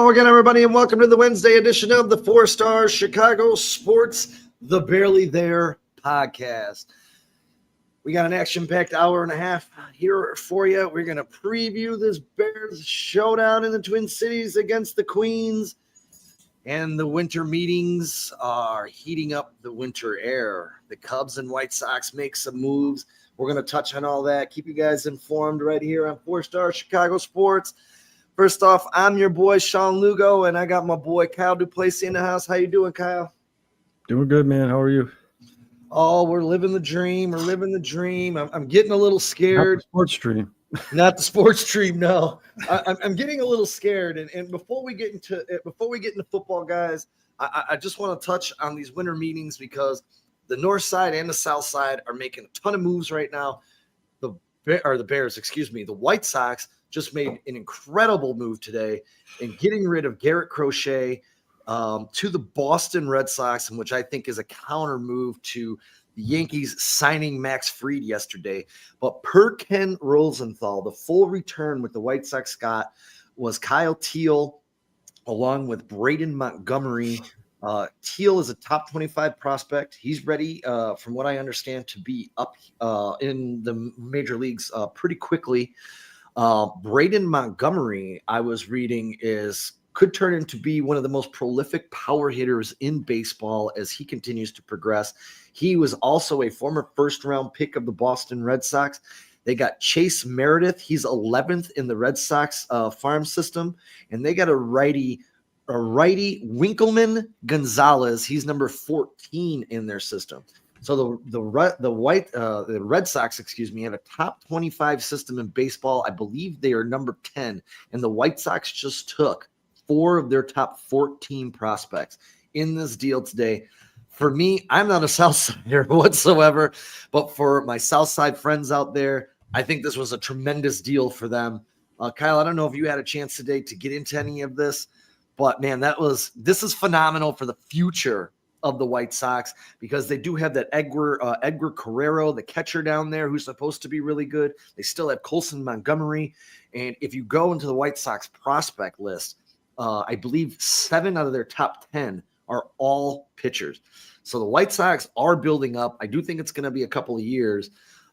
Hello again, everybody, and welcome to the Wednesday edition of the 4-Star Chicago Sports, the Barely There podcast. We got an action-packed hour and a half here for you. We're going to preview this Bears showdown in the Twin Cities against the Queens. And the winter meetings are heating up the winter air. The Cubs and White Sox make some moves. We're going to touch on all that. Keep you guys informed right here on 4-Star Chicago Sports. First off, I'm your boy, Sean Lugo, and I got my boy, Kyle Duplessis in the house. How you doing, Kyle? Doing good, man. How are you? Oh, we're living the dream. We're living the dream. I'm getting a little scared. Not the sports dream. Not the sports dream, no. I'm getting a little scared. And before we get into football, guys, I just want to touch on these winter meetings because the North Side and the South Side are making a ton of moves right now. The Bears, the White Sox just made an incredible move today in getting rid of Garrett Crochet to the Boston Red Sox, which I think is a counter move to the Yankees signing Max Fried yesterday. But per Ken Rosenthal, the full return with the White Sox got was Kyle Teal along with Braden Montgomery. Teal is a top 25 prospect. He's ready, from what I understand, to be up in the major leagues pretty quickly. Braden Montgomery, I was reading, could turn into be one of the most prolific power hitters in baseball as he continues to progress. He was also a former first-round pick of the Boston Red Sox. They got Chase Meredith. He's 11th in the Red Sox farm system, and they got a righty Winkelman Gonzalez. He's number 14 in their system. So the Red Sox, have a top 25 system in baseball. I believe they are number 10, and the White Sox just took 4 of their top 14 prospects in this deal today. For me, I'm not a Southsider whatsoever, but for my Southside friends out there, I think this was a tremendous deal for them. Kyle, I don't know if you had a chance today to get into any of this, but man, this is phenomenal for the future of the White Sox because they do have that Edgar Carrero, the catcher down there, who's supposed to be really good. They still have Colson Montgomery. And if you go into the White Sox prospect list, I believe 7 out of their top 10 are all pitchers. So the White Sox are building up. I do think it's going to be a couple of years.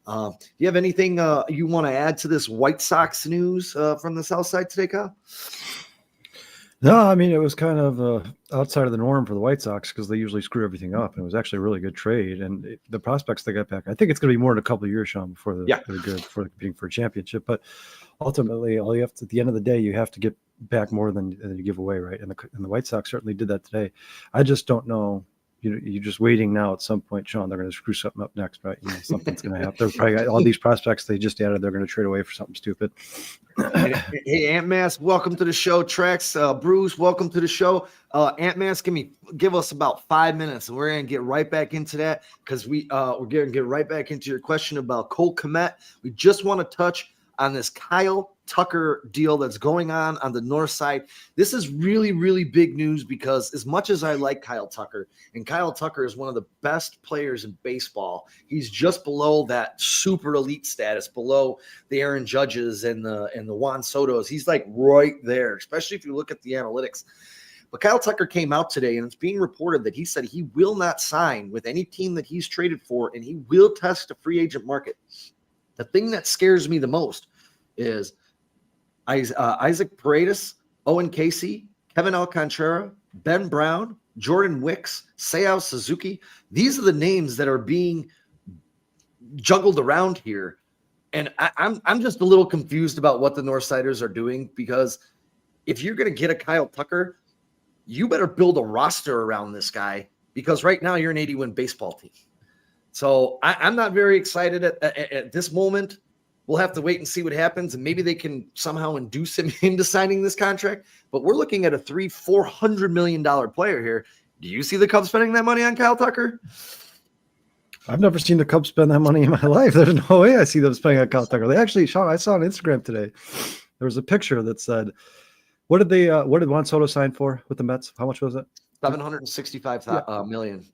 Do you have anything you want to add to this White Sox news from the South Side today, Kyle? No, I mean, it was kind of outside of the norm for the White Sox because they usually screw everything up. And it was actually a really good trade. And the prospects they got back, I think it's going to be more than a couple of years, Sean, before they're good for competing for a championship. But ultimately, all you have to, at the end of the day, you have to get back more than you give away, right? And the White Sox certainly did that today. I just don't know. You're just waiting now at some point, Sean, they're going to screw something up next, right? Something's going to happen. They're probably got all these prospects they just added. They're going to trade away for something stupid. Hey, Ant Mass, welcome to the show. Trex, Bruce, welcome to the show. Ant Mass, give us about 5 minutes, and we're going to get right back into that because we're going to get right back into your question about Cole Kmet. We just want to touch on this Kyle Tucker deal that's going on the North Side. This is really, really big news because as much as I like Kyle Tucker, and Kyle Tucker is one of the best players in baseball, he's just below that super elite status, below the Aaron Judges and the Juan Sotos. He's like right there, especially if you look at the analytics. But Kyle Tucker came out today, and it's being reported that he said he will not sign with any team that he's traded for, and he will test the free agent market. The thing that scares me the most is Isaac Paredes, Owen Casey, Kevin Alcantara, Ben Brown, Jordan Wicks, Seiya Suzuki. These are the names that are being juggled around here. And I'm just a little confused about what the Northsiders are doing because if you're going to get a Kyle Tucker, you better build a roster around this guy because right now you're an 80-win baseball team. So I'm not very excited at this moment. We'll have to wait and see what happens, and maybe they can somehow induce him into signing this contract. But we're looking at a $400 million player here. Do you see the Cubs spending that money on Kyle Tucker? I've never seen the Cubs spend that money in my life. There's no way I see them spending on Kyle Tucker. They actually, Sean, I saw on Instagram today, there was a picture that said, what did Juan Soto sign for with the Mets? How much was it? $765 million.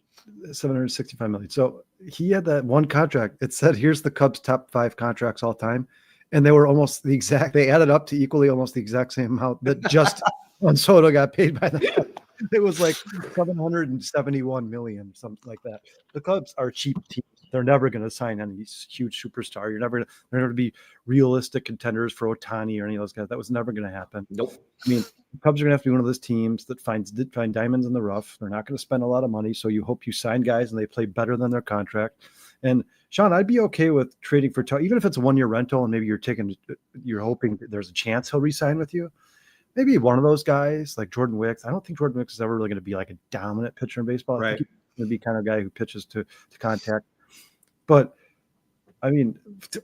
$765 million. So he had that one contract. It said, here's the Cubs' top 5 contracts all time. And they were almost the exact, they added up to equally almost the exact same amount that just Juan Soto got paid by the it was like 771 million, something like that. The Cubs are cheap teams. They're never going to sign any huge superstar. They're never going to be realistic contenders for Ohtani or any of those guys. That was never going to happen. Nope. I mean, the Cubs are going to have to be one of those teams that find diamonds in the rough. They're not going to spend a lot of money, so you hope you sign guys and they play better than their contract. And Sean, I'd be okay with trading for even if it's a 1-year rental and maybe you're hoping that there's a chance he'll re-sign with you. Maybe one of those guys like Jordan Wicks. I don't think Jordan Wicks is ever really going to be like a dominant pitcher in baseball. Right. I think he's going to be kind of a guy who pitches to contact. But I mean,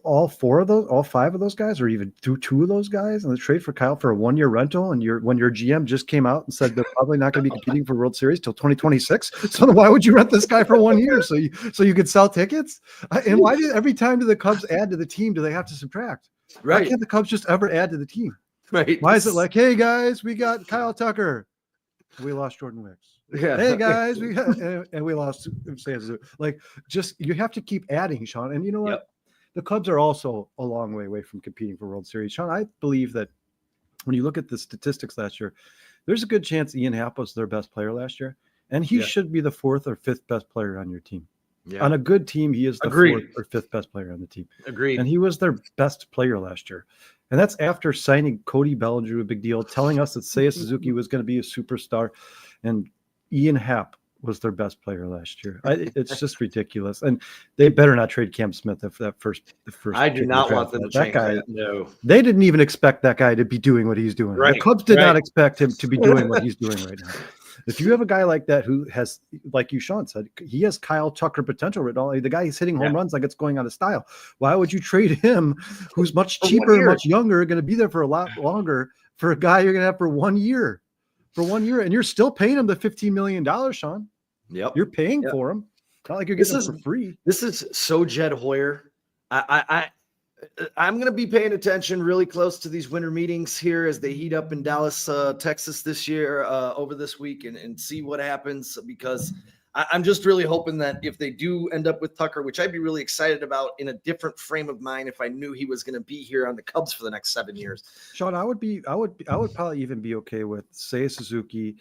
all 5 of those guys, or even 2 of those guys, and the trade for Kyle for a 1-year rental, and when your GM just came out and said they're probably not going to be competing for World Series till 2026. So then why would you rent this guy for 1 year so you could sell tickets? And why every time do the Cubs add to the team do they have to subtract? Right. Why can't the Cubs just ever add to the team? Right. Why is it like, hey guys, we got Kyle Tucker, we lost Jordan Wicks. Yeah. Hey guys, we lost Sam. Like, just you have to keep adding, Sean. And you know what? Yep. The Cubs are also a long way away from competing for World Series. Sean, I believe that when you look at the statistics last year, there's a good chance Ian Happ was their best player last year, and he should be the 4th or 5th best player on your team. Yeah. On a good team, he is the 4th or 5th best player on the team. Agreed. And he was their best player last year. And that's after signing Cody Bellinger, a big deal, telling us that Seiya Suzuki was going to be a superstar, and Ian Happ was their best player last year. It's just ridiculous. And they better not trade Cam Smith if the first. I do not want them to change that. No. They didn't even expect that guy to be doing what he's doing. Right. The Cubs did not expect him to be doing what he's doing right now. If you have a guy like that who has, like you, Sean, said, he has Kyle Tucker potential written all. The guy is hitting home runs like it's going out of style. Why would you trade him, who's much cheaper and much younger, going to be there for a lot longer, for a guy you're going to have for 1 year? For 1 year, and you're still paying him the $15 million, Sean. Yep. You're paying for him. It's not like you're getting him for free. This is so Jed Hoyer. I'm going to be paying attention really close to these winter meetings here as they heat up in Dallas, Texas this year, over this week, and see what happens, because I'm just really hoping that if they do end up with Tucker, which I'd be really excited about in a different frame of mind if I knew he was going to be here on the Cubs for the next 7 years. Sean, I would probably even be okay with Seiya Suzuki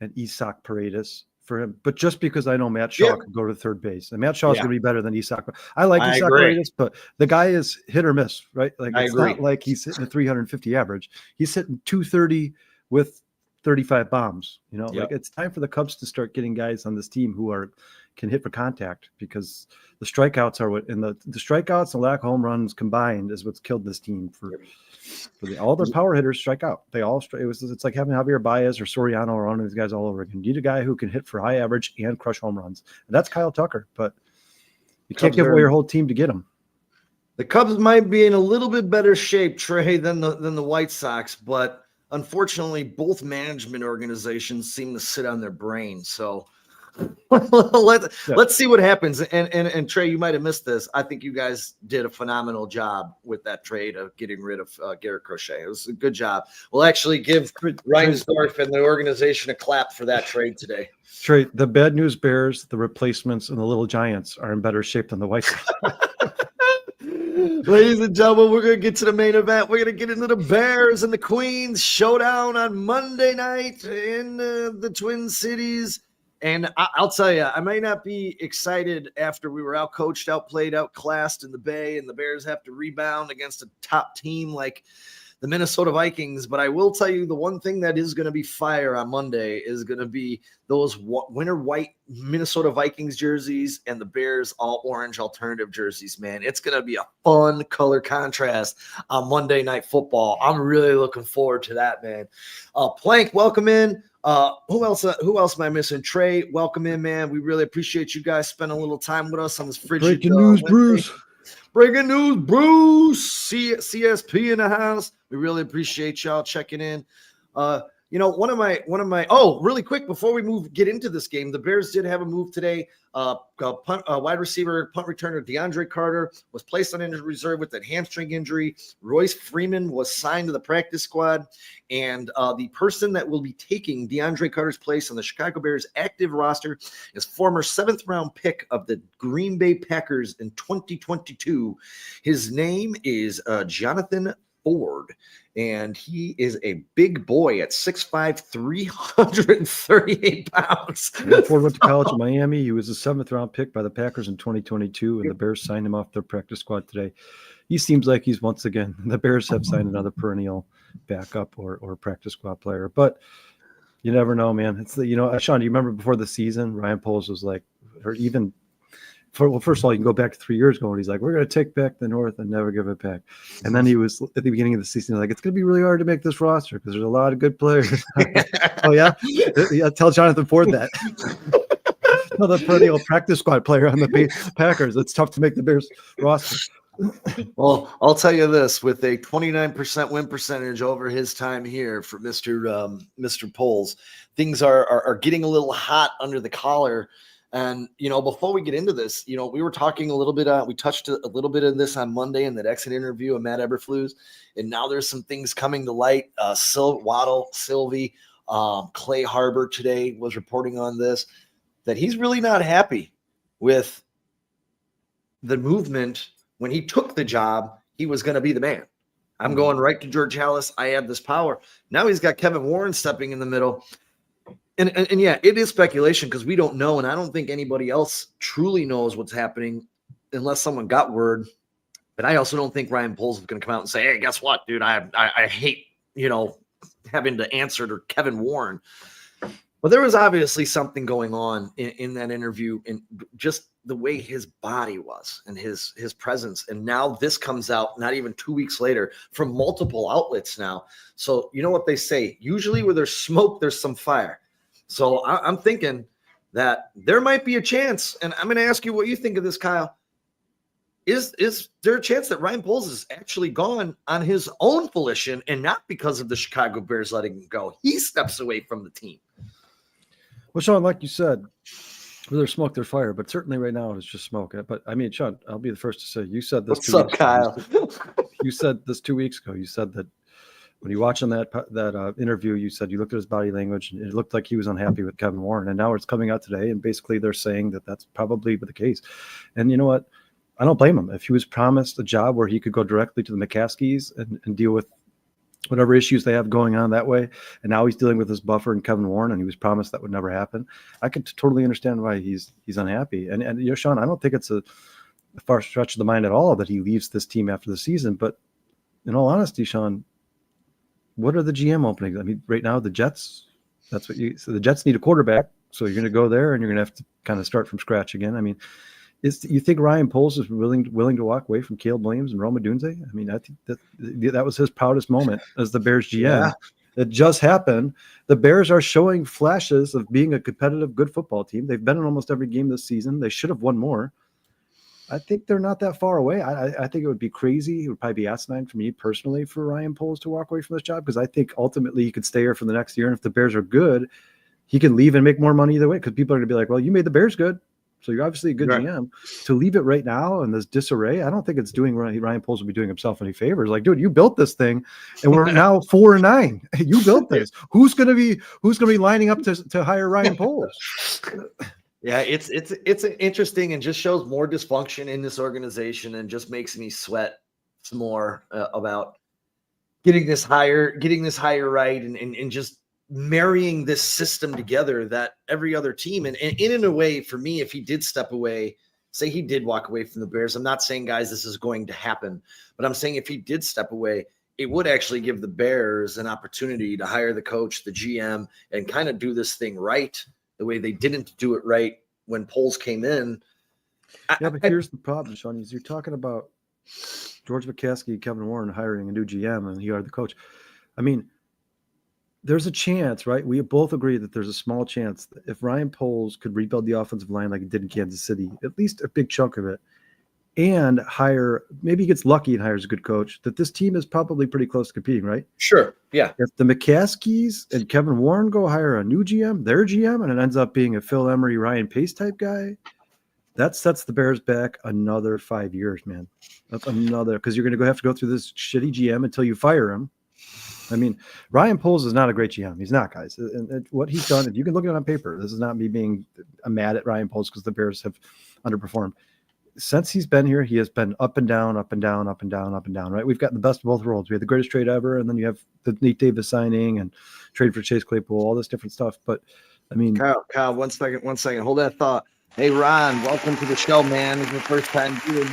and Isak Paredes for him, but just because I know Matt Shaw can go to third base, and Matt Shaw is going to be better than Isak. I like Isak Paredes, but the guy is hit or miss, right? Like it's not like he's hitting a 350 average. He's hitting 230 with 35 bombs. You know, like it's time for the Cubs to start getting guys on this team who can hit for contact, because the strikeouts are what, and the strikeouts and lack of home runs combined is what's killed this team all their power hitters strike out. They all it's like having Javier Baez or Soriano or one of these guys all over again. You need a guy who can hit for high average and crush home runs. And that's Kyle Tucker, but you can't give away your whole team to get him. The Cubs might be in a little bit better shape, Trey, than the White Sox, but unfortunately, both management organizations seem to sit on their brains. So let's see what happens. And Trey, you might have missed this. I think you guys did a phenomenal job with that trade of getting rid of Garrett Crochet. It was a good job. We'll actually give Reinsdorf and the organization a clap for that trade today. Trey, the bad news bears, the replacements, and the little Giants are in better shape than the White Sox. Ladies and gentlemen, we're going to get to the main event. We're going to get into the Bears and the Queens showdown on Monday night in the Twin Cities. And I'll tell you, I might not be excited after we were outcoached, outplayed, outclassed in the Bay, and the Bears have to rebound against a top team like the Minnesota Vikings. But I will tell you, the one thing that is going to be fire on Monday is going to be those winter white Minnesota Vikings jerseys and the Bears all orange alternative jerseys, man. It's going to be a fun color contrast on Monday Night Football. I'm really looking forward to that, man. Plank, welcome in. Who else am I missing? Trey, welcome in, man. We really appreciate you guys spending a little time with us on this frigid breaking news, Wednesday. Bruce. Breaking news, Bruce. CSP in the house. We really appreciate y'all checking in. One of my really quick before we get into this game, the Bears did have a move today. Wide receiver, punt returner DeAndre Carter was placed on injured reserve with that hamstring injury. Royce Freeman was signed to the practice squad, and the person that will be taking DeAndre Carter's place on the Chicago Bears active roster is former 7th round pick of the Green Bay Packers in 2022. His name is Jonathan Ford, and he is a big boy at 6'5", 338 pounds. Yeah, Ford went to college in Miami. He was a 7th-round pick by the Packers in 2022, and the Bears signed him off their practice squad today. He seems like he's once again, the Bears have signed another perennial backup or practice squad player. But you never know, man. It's Sean, do you remember before the season, Ryan Poles was like, or even first of all, you can go back to 3 years ago, and he's like, we're going to take back the North and never give it back. And then he was at the beginning of the season, like, it's going to be really hard to make this roster because there's a lot of good players. Oh, yeah? Yeah, tell Jonathan Ford that. No, the perennial practice squad player on the Packers. It's tough to make the Bears roster. Well, I'll tell you this, with a 29% win percentage over his time here for Mr. Poles, things are getting a little hot under the collar. And, before we get into this, we were talking a little bit, we touched a little bit of this on Monday in that exit interview of Matt Eberflus. And now there's some things coming to light. Waddle, Sylvie, Clay Harbor today was reporting on this, that he's really not happy with the movement. When he took the job, he was going to be the man. I'm going right to George Halas. I have this power. Now he's got Kevin Warren stepping in the middle. And yeah, it is speculation because we don't know, and I don't think anybody else truly knows what's happening unless someone got word. But I also don't think Ryan Poles is going to come out and say, hey, guess what, dude? I hate, having to answer to Kevin Warren. But there was obviously something going on in that interview, and just the way his body was and his presence. And now this comes out not even 2 weeks later from multiple outlets now. So you know what they say? Usually where there's smoke, there's some fire. So I'm thinking that there might be a chance, and I'm going to ask you what you think of this, Kyle. Is there a chance that Ryan Poles is actually gone on his own volition and not because of the Chicago Bears letting him go? He steps away from the team. Well, Sean, like you said, where there's smoke, there's fire, but certainly right now it's just smoke. But I mean, Sean, I'll be the first to say, you said this. What's up, Kyle? You said this 2 weeks ago. You said that when you watched on that interview, you said you looked at his body language and it looked like he was unhappy with Kevin Warren. And now it's coming out today, and basically they're saying that that's probably the case. And you know what? I don't blame him. If he was promised a job where he could go directly to the McCaskies and deal with whatever issues they have going on that way, and now he's dealing with this buffer and Kevin Warren, and he was promised that would never happen, I could totally understand why he's unhappy. And Sean, I don't think it's a far stretch of the mind at all that he leaves this team after the season. But in all honesty, Sean, what are the GM openings? I mean, right now the Jets. So the Jets need a quarterback, so you're going to go there and you're going to have to kind of start from scratch again. I mean, you think Ryan Poles is willing to walk away from Caleb Williams and Roma Dunze? I mean, I think that was his proudest moment as the Bears GM. Yeah. It just happened. The Bears are showing flashes of being a competitive, good football team. They've been in almost every game this season. They should have won more. I think they're not that far away. I think it would be crazy. It would probably be asinine for me personally for Ryan Poles to walk away from this job, because I think ultimately he could stay here for the next year. And if the Bears are good, he can leave and make more money either way, because people are going to be like, well, you made the Bears good, so you're obviously a good GM. To leave it right now in this disarray, I don't think it's doing Ryan Poles will be doing himself any favors. Like, dude, you built this thing, and we're now 4-9. You built this. Who's gonna be lining up to hire Ryan Poles? Yeah, it's interesting, and just shows more dysfunction in this organization, and just makes me sweat some more about getting this hire right, and just marrying this system together that every other team, and in a way, for me, if he did step away, say he did walk away from the Bears, I'm not saying, guys, this is going to happen, but I'm saying if he did step away, it would actually give the Bears an opportunity to hire the coach, the GM, and kind of do this thing right the way they didn't do it right when Poles came in. Yeah, but here's the problem, Sean, is you're talking about George McCaskey, Kevin Warren hiring a new GM, and you are the coach. I mean, there's a chance, right? We both agree that there's a small chance that if Ryan Poles could rebuild the offensive line like he did in Kansas City, at least a big chunk of it, and maybe he gets lucky and hires a good coach, that this team is probably pretty close to competing, right? Sure. Yeah. If the McCaskies and Kevin Warren go hire a new GM, their GM, and it ends up being a Phil Emery, Ryan Pace type guy, that sets the Bears back another 5 years, man. That's another, because you're going to have to go through this shitty GM until you fire him. I mean, Ryan Poles is not a great GM. He's not, guys. And what he's done, if you can look at it on paper, this is not me being mad at Ryan Poles because the Bears have underperformed. since he's been here, he has been up and down, up and down, up and down, up and down, right? We've got the best of both worlds. We had the greatest trade ever, and then you have the Nate Davis signing and trade for Chase Claypool, all this different stuff. But I mean, Kyle, one second. Hold that thought. Hey, Ron, welcome to the show, man. It's the first time doing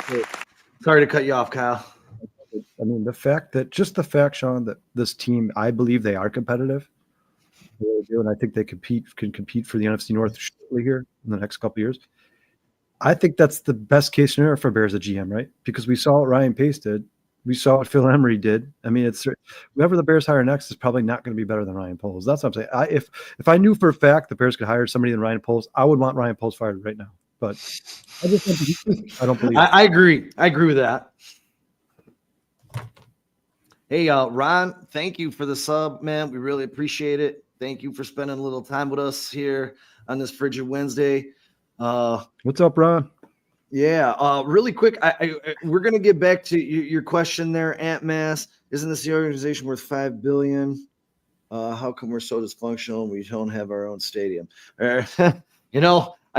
this. Sorry to cut you off, Kyle. I mean, the fact, Sean, that this team, I believe they are competitive. They really do, and I think they can compete for the NFC North shortly here in the next couple of years. I think that's the best case scenario for Bears at GM, right? Because we saw what Ryan Pace did. We saw what Phil Emery did. I mean, it's whoever the Bears hire next is probably not going to be better than Ryan Poles. That's what I'm saying. If I knew for a fact the Bears could hire somebody than Ryan Poles, I would want Ryan Poles fired right now. But I don't believe it. I agree. I agree with that. Hey, Ron, thank you for the sub, man. We really appreciate it. Thank you for spending a little time with us here on this Frigid Wednesday. What's up, Ron? Yeah, really quick, we're going to get back to your question there, Ant Mass. Isn't this the organization worth $5 billion? How come we're so dysfunctional and we don't have our own stadium? I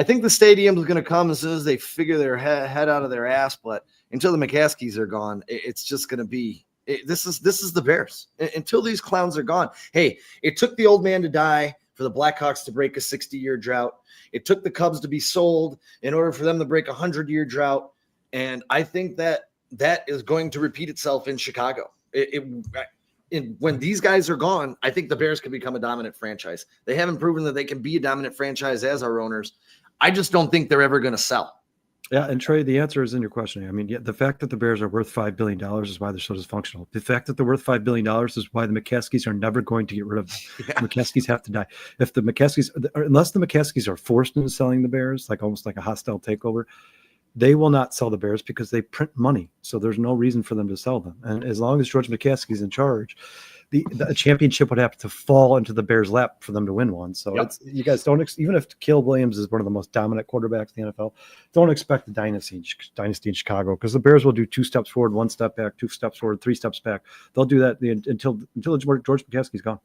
think the stadium is going to come as soon as they figure their head out of their ass. But until the McCaskies are gone, it's just going to be this is the Bears until these clowns are gone. Hey, it took the old man to die for the Blackhawks to break a 60-year drought. It took the Cubs to be sold in order for them to break a 100-year drought. And I think that is going to repeat itself in Chicago. When these guys are gone, I think the Bears can become a dominant franchise. They haven't proven that they can be a dominant franchise as our owners. I just don't think they're ever going to sell. Yeah, and Trey, the answer is in your question. I mean, the fact that the Bears are worth $5 billion is why they're so dysfunctional. The fact that they're worth $5 billion is why the McCaskies are never going to get rid of them. Yeah. The McCaskies have to die. If the McCaskies, unless the McCaskies are forced into selling the Bears, like almost like a hostile takeover, they will not sell the Bears because they print money. So there's no reason for them to sell them. And as long as George McCaskey's in charge, the championship would have to fall into the Bears' lap for them to win one. So It's you guys don't even if Caleb Williams is one of the most dominant quarterbacks in the NFL, don't expect a dynasty in Chicago because the Bears will do 2 steps forward, 1 step back, 2 steps forward, 3 steps back. They'll do that until George McCaskey's gone.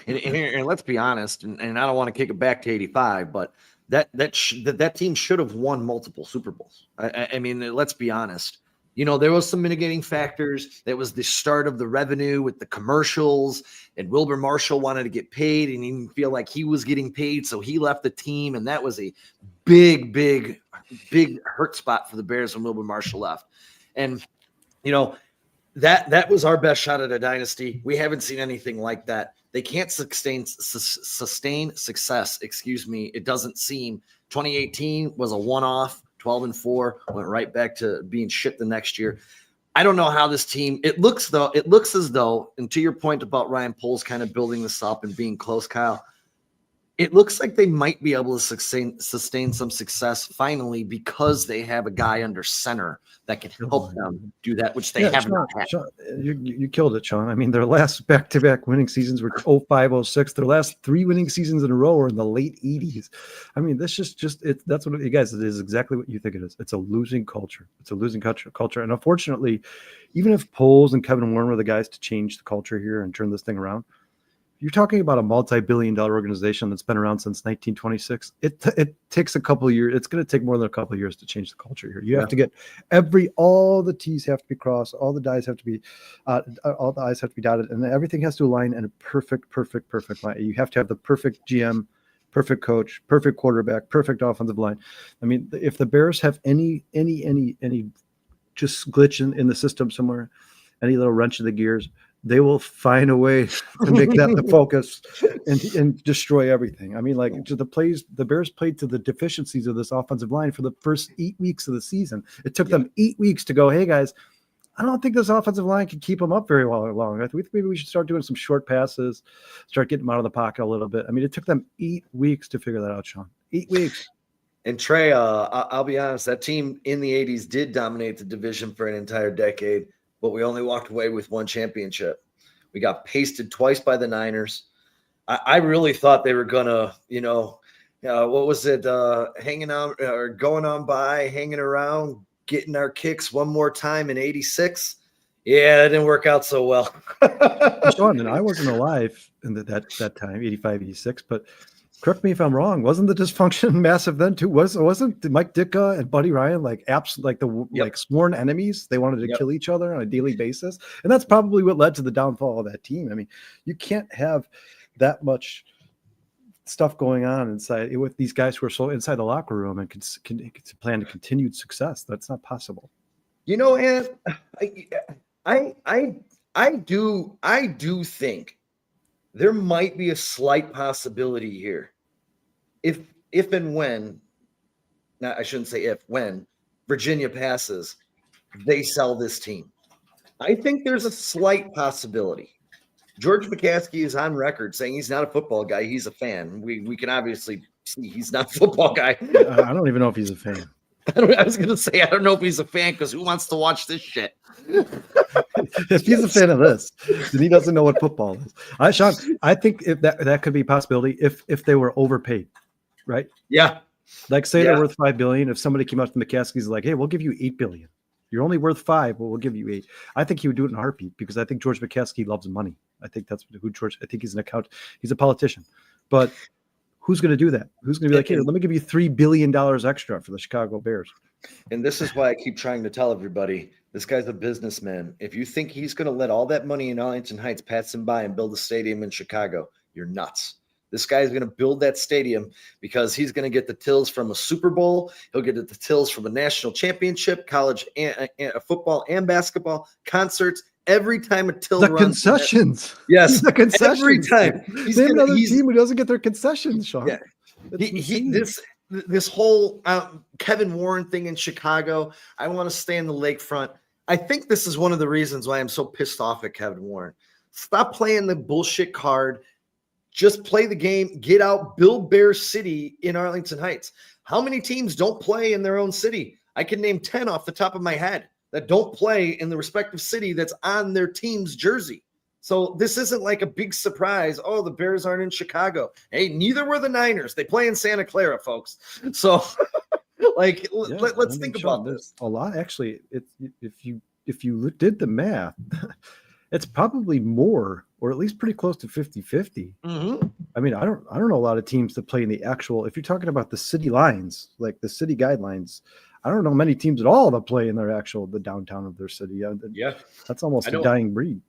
And let's be honest, and I don't want to kick it back to 85, but that team should have won multiple Super Bowls. I mean, let's be honest. There was some mitigating factors. That was the start of the revenue with the commercials, and Wilbur Marshall wanted to get paid and he didn't feel like he was getting paid, so he left the team, and that was a big hurt spot for the Bears when Wilbur Marshall left. And that was our best shot at a dynasty. We haven't seen anything like that. They can't sustain success. It doesn't seem. 2018 was a one-off. 12-4, went right back to being shit the next year. I don't know how this team. It looks as though, and to your point about Ryan Poles kind of building this up and being close, Kyle. It looks like they might be able to sustain some success finally because they have a guy under center that can help them do that, which they have not had. Sean, you killed it, Sean. I mean, their last back-to-back winning seasons were 05, 06. Their last 3 winning seasons in a row were in the late 80s. I mean, this is that's what you guys, it is exactly what you think it is. It's a losing culture. It's a losing culture. And unfortunately, even if Poles and Kevin Warren were the guys to change the culture here and turn this thing around, you're talking about a multi-billion-dollar organization that's been around since 1926. It takes a couple of years. It's going to take more than a couple of years to change the culture here. You have to get all the T's have to be crossed, all the I's have to be dotted, and everything has to align in a perfect line. You have to have the perfect GM, perfect coach, perfect quarterback, perfect offensive line. I mean, if the Bears have any just glitch in the system somewhere, any little wrench in the gears, they will find a way to make that the focus and destroy everything. I mean, like the Bears played to the deficiencies of this offensive line for the first 8 weeks of the season. It took them 8 weeks to go, hey guys, I don't think this offensive line can keep them up very long. I think maybe we should start doing some short passes, start getting them out of the pocket a little bit. I mean, it took them 8 weeks to figure that out, Sean. 8 weeks. And Trey, I'll be honest, that team in the 80s did dominate the division for an entire decade, but we only walked away with 1 championship. We got pasted twice by the Niners. I really thought they were gonna, what was it? Hanging out or going on by, hanging around, getting our kicks one more time in '86. Yeah, it didn't work out so well. Sean, and I wasn't alive in that time, 85, 86, but Correct me if I'm wrong. Wasn't the dysfunction massive then too? Wasn't Mike Ditka and Buddy Ryan like like sworn enemies? They wanted to kill each other on a daily basis, and that's probably what led to the downfall of that team. I mean, you can't have that much stuff going on inside with these guys who are so inside the locker room and can plan to continued success. That's not possible. And I do think there might be a slight possibility here. If and when, now I shouldn't say if, when Virginia passes, they sell this team. I think there's a slight possibility. George McCaskey is on record saying he's not a football guy. He's a fan. We can obviously see he's not a football guy. I don't even know if he's a fan. I was going to say, I don't know if he's a fan because who wants to watch this shit? If he's a fan of this, then he doesn't know what football is. Sean, I think if that could be a possibility if they were overpaid, right? Yeah. Like say they're worth $5 billion. If somebody came up to McCaskey's like, hey, we'll give you $8 billion. You're only worth $5 billion, but we'll give you $8 billion. I think he would do it in a heartbeat because I think George McCaskey loves money. I think that's who George. I think he's he's a politician, but who's going to do that? Who's going to be like, hey, let me give you $3 billion extra for the Chicago Bears? And this is why I keep trying to tell everybody, this guy's a businessman. If you think he's going to let all that money in Arlington Heights pass him by and build a stadium in Chicago, you're nuts. This guy is going to build that stadium because he's going to get the tills from a Super Bowl. He'll get the tills from a national championship, college and football and basketball, concerts. Every time a till runs, concessions. Yes, the concessions. Every time. He's another team who doesn't get their concessions, Sean. Yeah. This whole Kevin Warren thing in Chicago, I want to stay in the lakefront. I think this is one of the reasons why I'm so pissed off at Kevin Warren. Stop playing the bullshit card. Just play the game, get out, build Bear City in Arlington Heights. How many teams don't play in their own city? I can name 10 off the top of my head that don't play in the respective city that's on their team's jersey. So this isn't like a big surprise. Oh, the Bears aren't in Chicago. Hey, neither were the Niners. They play in Santa Clara, folks. So let's think about this. A lot, actually, if you did the math, it's probably more, or at least pretty close to 50-50. Mm-hmm. I mean, I don't know a lot of teams that play in the actual, if you're talking about the city lines, like the city guidelines, I don't know many teams at all that play in the downtown of their city. Yeah. That's almost a dying breed.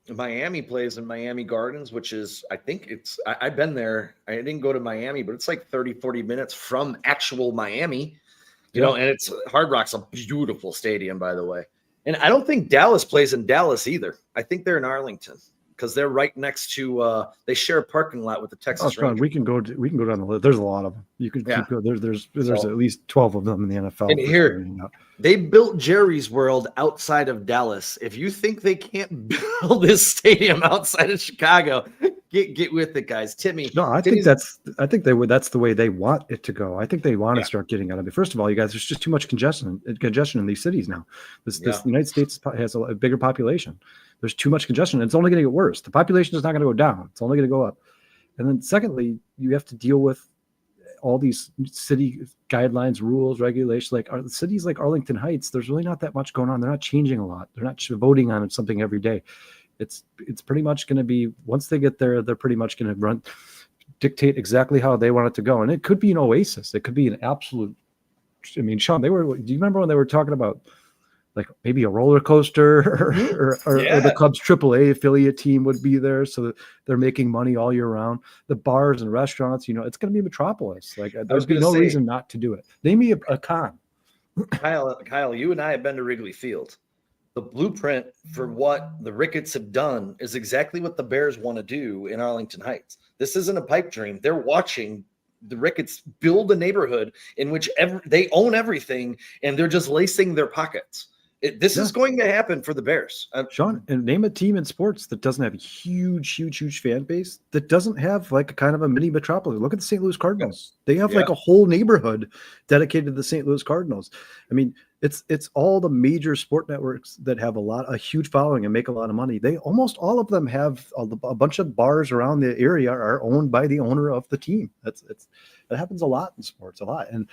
Miami plays in Miami Gardens, which is, I think I've been there. I didn't go to Miami, but it's like 30, 40 minutes from actual Miami, and it's Hard Rock's a beautiful stadium, by the way. And I don't think Dallas plays in Dallas either. I think they're in Arlington because they're right next to. They share a parking lot with the Texas Rangers. We can go down the list. There's a lot of them. You can keep going. There's at least 12 of them in the NFL. And here they built Jerry's World outside of Dallas. If you think they can't build this stadium outside of Chicago, get with it, guys. Timmy. No, I think that's the way they want it to go. I think they want to start getting out of it. First of all, you guys, there's just too much congestion in these cities now. This United States has a bigger population. There's too much congestion, and it's only going to get worse. The population is not going to go down. It's only going to go up. And then secondly, you have to deal with all these city guidelines, rules, regulations. Like cities like Arlington Heights, there's really not that much going on. They're not changing a lot. They're not voting on something every day. It's pretty much going to be, once they get there, they're pretty much going to dictate exactly how they want it to go. And it could be an oasis. It could be an absolute, I mean, Sean, do you remember when they were talking about like maybe a roller coaster or the club's AAA affiliate team would be there, so that they're making money all year round. The bars and restaurants, it's going to be a metropolis. Like there's no reason not to do it. Name me a con. Kyle, you and I have been to Wrigley Field. The blueprint for what the Ricketts have done is exactly what the Bears want to do in Arlington Heights. This isn't a pipe dream. They're watching the Ricketts build a neighborhood in which they own everything, and they're just lacing their pockets. This is going to happen for the Bears. Sean, and name a team in sports that doesn't have a huge fan base, that doesn't have like a kind of a mini metropolis. Look at the St. Louis Cardinals. They have like a whole neighborhood dedicated to the St. Louis Cardinals. I mean, it's all the major sport networks that have a huge following and make a lot of money. They almost all of them have a bunch of bars around the area are owned by the owner of the team. That happens a lot in sports, a lot. And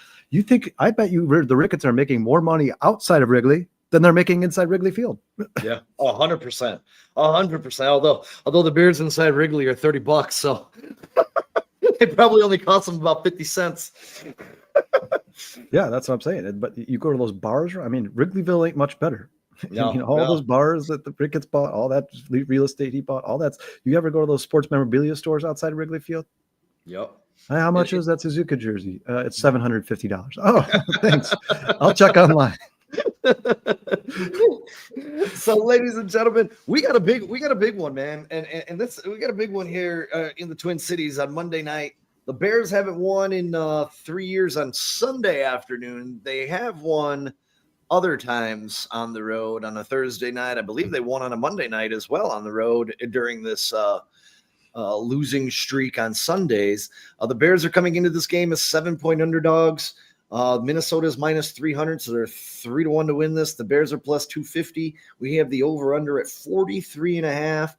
I bet you the Ricketts are making more money outside of Wrigley than they're making inside Wrigley Field. Yeah, 100%. 100%. Although the beers inside Wrigley are $30, so It probably only cost them about 50 cents. Yeah, that's what I'm saying. But you go to those bars. I mean, Wrigleyville ain't much better. No, Those bars that the Ricketts bought, all that real estate he bought, all that's. You ever go to those sports memorabilia stores outside of Wrigley Field? Yep. How much is that Suzuka jersey? It's $750. Oh, thanks. I'll check online. So, ladies and gentlemen, we got a big one, man, and this we got a big one here in the Twin Cities on Monday night. The Bears haven't won in 3 years on Sunday afternoon. They have won other times on the road on a Thursday night. I believe they won on a Monday night as well on the road during this losing streak on Sundays. The Bears are coming into this game as 7-point underdogs. Minnesota is minus 300, so they're 3-1 to win this. The Bears are plus 250. We have the over-under at 43.5.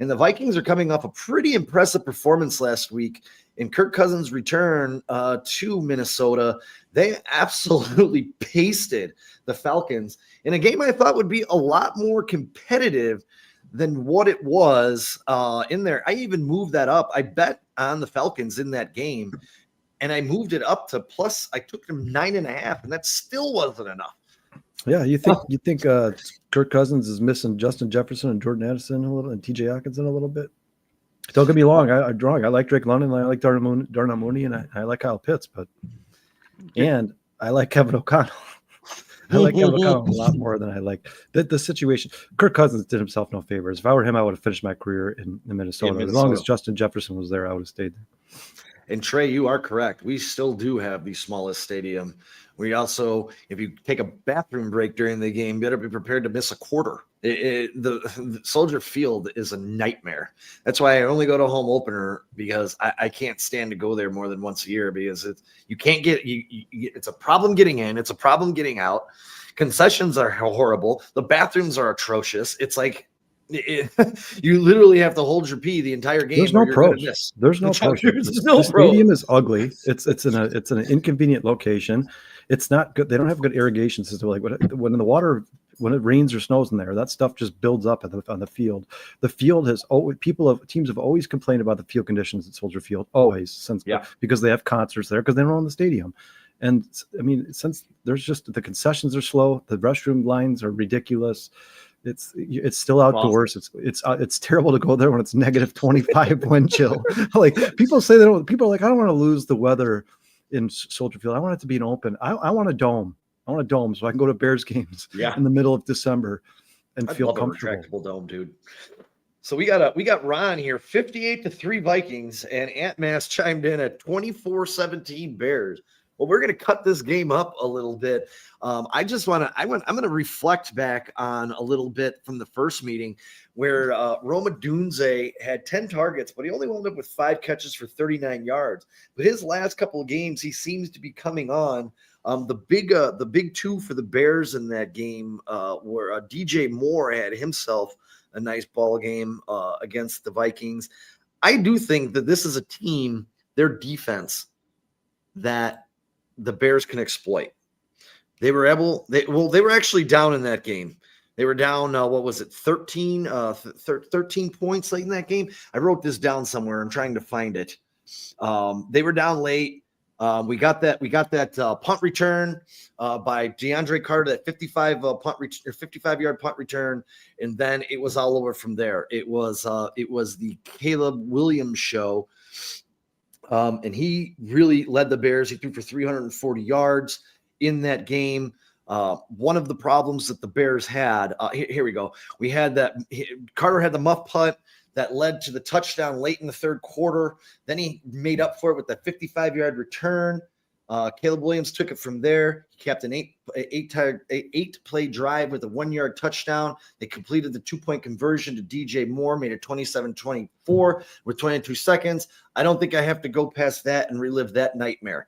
And the Vikings are coming off a pretty impressive performance last week. In Kirk Cousins' return to Minnesota, they absolutely pasted the Falcons in a game I thought would be a lot more competitive than what it was in there. I even moved that up. I bet on the Falcons in that game, and I moved it up to plus. I took them 9.5, and that still wasn't enough. Yeah, you think Kirk Cousins is missing Justin Jefferson and Jordan Addison a little, and T.J. Hockenson a little bit? Don't get me wrong. I'm wrong. I like Drake London, I like Darnell Mooney, and I like Kyle Pitts, and I like Kevin O'Connell. I like Kevin O'Connell a lot more than I like the situation. Kirk Cousins did himself no favors. If I were him, I would have finished my career in Minnesota. As long as Justin Jefferson was there, I would have stayed there. And Trey, you are correct. We still do have the smallest stadium. We also, if you take a bathroom break during the game, better be prepared to miss a quarter. The Soldier Field is a nightmare. That's why I only go to home opener, because I can't stand to go there more than once a year, because you can't get it's a problem getting in. It's a problem getting out. Concessions are horrible. The bathrooms are atrocious. It's like you literally have to hold your pee the entire game. There's no pros. There's no pros. The stadium is ugly. It's in an inconvenient location. It's not good. They don't have good irrigation system. Like when it rains or snows in there, that stuff just builds up on the field. The field has teams have always complained about the field conditions at Soldier Field, always, because they have concerts there, because they don't own the stadium. And I mean, since there's just the concessions are slow, the restroom lines are ridiculous. It's still outdoors. It's terrible to go there when it's negative 25 wind chill. Like people say people are like, I don't want to lose the weather in Soldier Field. I want it to be an open. I want a dome. I want a dome so I can go to Bears games in the middle of December and feel comfortable. Retractable dome, dude. So we got Ron here, 58-3 Vikings, and Ant Mass chimed in at 24-17 Bears. Well, we're going to cut this game up a little bit. I'm going to reflect back on a little bit from the first meeting where Roma Dunze had 10 targets, but he only wound up with 5 catches for 39 yards. But his last couple of games, he seems to be coming on. The big two for the Bears in that game were DJ Moore had himself a nice ball game against the Vikings. I do think that this is a team, their defense, that the Bears can exploit. They were actually down in that game. They were down, 13 points late in that game. I wrote this down somewhere. I'm trying to find it. They were down late. We got that punt return by DeAndre Carter, that 55-yard punt return, and then it was all over from there. It was the Caleb Williams show. And he really led the Bears. He threw for 340 yards in that game. One of the problems that the Bears had, here we go. We had that Carter had the muff punt that led to the touchdown late in the third quarter. Then he made up for it with that 55-yard return. Caleb Williams took it from there. He kept an eight-play drive with a 1-yard touchdown. They completed the 2-point conversion to DJ Moore, made it 27-24 with 22 seconds. I don't think I have to go past that and relive that nightmare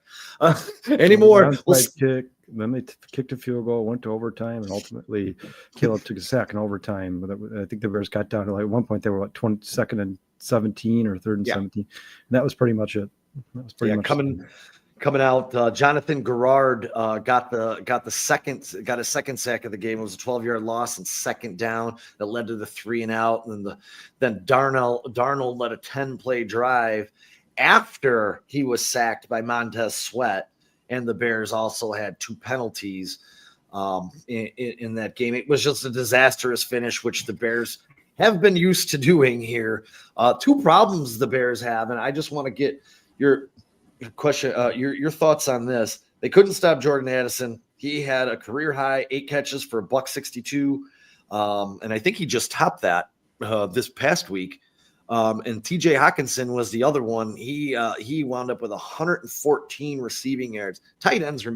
anymore. Then they kicked a field goal, went to overtime, and ultimately Caleb took a sack in overtime. I think the Bears got down to at one point they were 22nd and 17 or 3rd and 17. And that was pretty much it. That was pretty much coming out. Jonathan Garrard got a second sack of the game. It was a 12-yard loss and second down that led to the 3-and-out. And then Darnold led a 10-play drive. after he was sacked by Montez Sweat, and the Bears also had 2 penalties in that game. It was just a disastrous finish, which the Bears have been used to doing here. 2 problems the Bears have, and I just want to get your question, your thoughts on this. They couldn't stop Jordan Addison. He had a career high 8 catches for $162, and I think he just topped that this past week. And TJ Hawkinson was the other one. He wound up with 114 receiving yards. Tight ends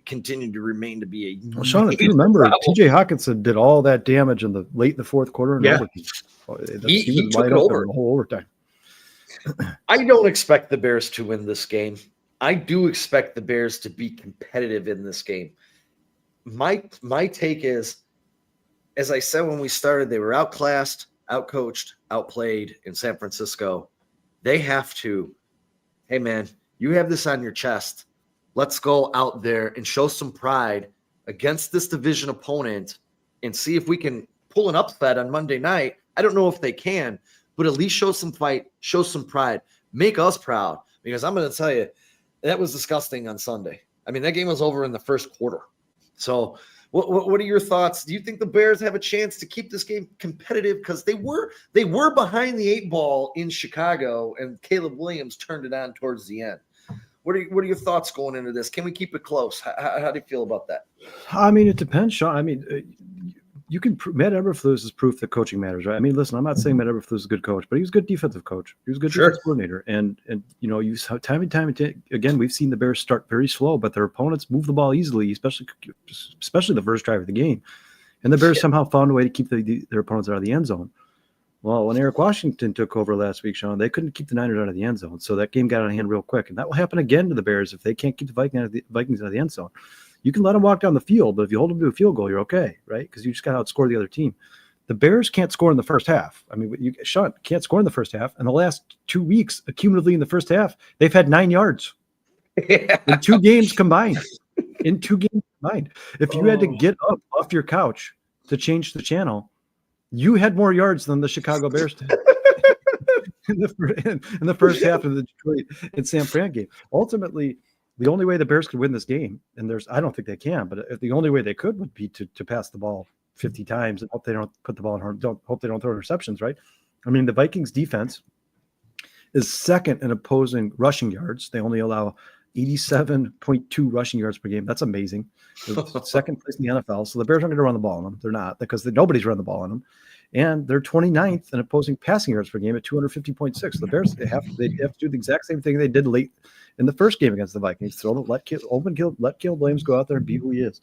continue to remain to be a. Well, Sean, if you remember, TJ Hawkinson did all that damage in the fourth quarter. And he took it over the whole overtime. I don't expect the Bears to win this game. I do expect the Bears to be competitive in this game. My take is, as I said when we started, they were outclassed, outcoached, outplayed in San Francisco. They have to, hey man, you have this on your chest. Let's go out there and show some pride against this division opponent and see if we can pull an upset on Monday night. I don't know if they can, but at least show some fight, show some pride, make us proud. Because I'm going to tell you, that was disgusting on Sunday. I mean, that game was over in the first quarter. So what are your thoughts? Do you think the Bears have a chance to keep this game competitive? Because they were behind the 8 ball in Chicago, and Caleb Williams turned it on towards the end. What are your thoughts going into this? Can we keep it close? How do you feel about that? I mean, it depends, Sean. I mean, you can Matt Eberflus is proof that coaching matters, right? I mean, listen, I'm not saying Matt Eberflus is a good coach, but he was a good defensive coach. He was a good defensive coordinator, and you know, time and time again, we've seen the Bears start very slow, but their opponents move the ball easily, especially the first drive of the game, and the Bears somehow found a way to keep their opponents out of the end zone. Well, when Eric Washington took over last week, Sean, they couldn't keep the Niners out of the end zone, so that game got out of hand real quick, and that will happen again to the Bears if they can't keep the Vikings out of the end zone. You can let them walk down the field, but if you hold them to a field goal, you're okay, right? Because you just got to outscore the other team. The Bears can't score in the first half. I mean, Sean can't score in the first half. And the last 2 weeks, accumulatively in the first half, they've had 9 yards in 2 games combined. If you had to get up off your couch to change the channel, you had more yards than the Chicago Bears did in the first half of the Detroit and San Fran game. Ultimately, the only way the Bears could win this game, and I don't think they can, but the only way they could would be to pass the ball 50 times and hope they don't put the ball in harm. Hope they don't throw interceptions, right? I mean, the Vikings defense is second in opposing rushing yards. They only allow 87.2 rushing yards per game. That's amazing. They're second place in the NFL. So the Bears aren't going to run the ball on them. They're not, because nobody's run the ball on them. And they're 29th in opposing passing yards per game at 250.6. The Bears they have to do the exact same thing they did late in the first game against the Vikings. Let Caleb Williams go out there and be who he is.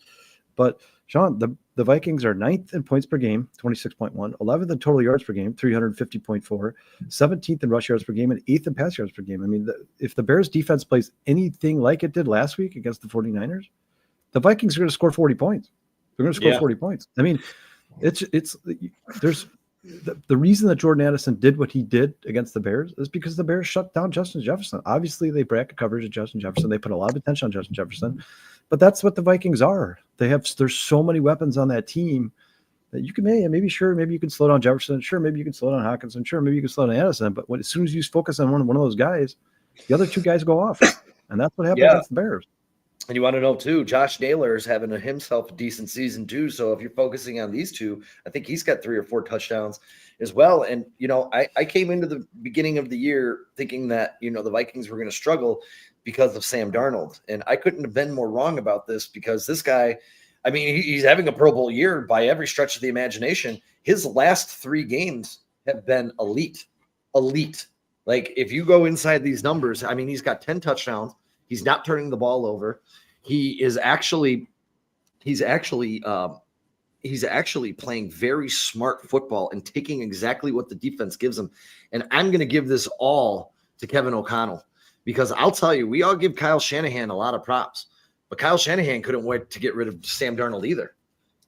But Sean, the Vikings are 9th in points per game, 26.1, 11th in total yards per game, 350.4, 17th in rush yards per game, and 8th in pass yards per game. I mean, if the Bears defense plays anything like it did last week against the 49ers, the Vikings are going to score 40 points. They're going to score 40 points. I mean, there's the reason that Jordan Addison did what he did against the Bears is because the Bears shut down Justin Jefferson. Obviously, they bracket coverage of Justin Jefferson. They put a lot of attention on Justin Jefferson, but that's what the Vikings are. There's so many weapons on that team that you can maybe you can slow down Jefferson. Sure, maybe you can slow down Hawkinson. Sure, maybe you can slow down Addison. But as soon as you focus on one of those guys, the other 2 guys go off, and that's what happened against the Bears. And you want to know, too, Josh Naylor is having himself a decent season, too. So if you're focusing on these 2, I think he's got 3 or 4 touchdowns as well. And, you know, I came into the beginning of the year thinking that, you know, the Vikings were going to struggle because of Sam Darnold. And I couldn't have been more wrong about this because this guy, I mean, he's having a Pro Bowl year by every stretch of the imagination. His last 3 games have been elite. Like, if you go inside these numbers, I mean, he's got 10 touchdowns. He's not turning the ball over. He's actually playing very smart football and taking exactly what the defense gives him. And I'm going to give this all to Kevin O'Connell because I'll tell you, we all give Kyle Shanahan a lot of props, but Kyle Shanahan couldn't wait to get rid of Sam Darnold either.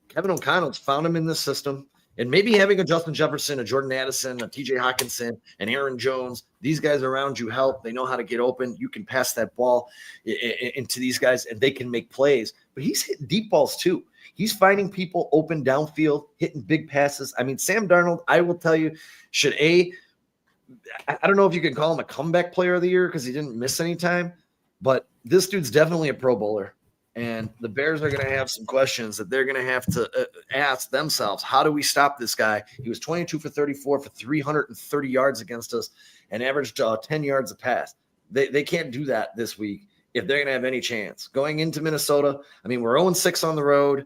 Kevin O'Connell's found him in this system. And maybe having a Justin Jefferson, a Jordan Addison, a TJ Hawkinson, and Aaron Jones, these guys around you help. They know how to get open. You can pass that ball into these guys, and they can make plays. But he's hitting deep balls too. He's finding people open downfield, hitting big passes. I mean, Sam Darnold, I will tell you, should I don't know if you can call him a comeback player of the year because he didn't miss any time, but this dude's definitely a Pro Bowler. And the Bears are going to have some questions that they're going to have to ask themselves. How do we stop this guy? He was 22 for 34 for 330 yards against us and averaged 10 yards a pass. They can't do that this week if they're going to have any chance. Going into Minnesota, I mean, we're 0-6 on the road.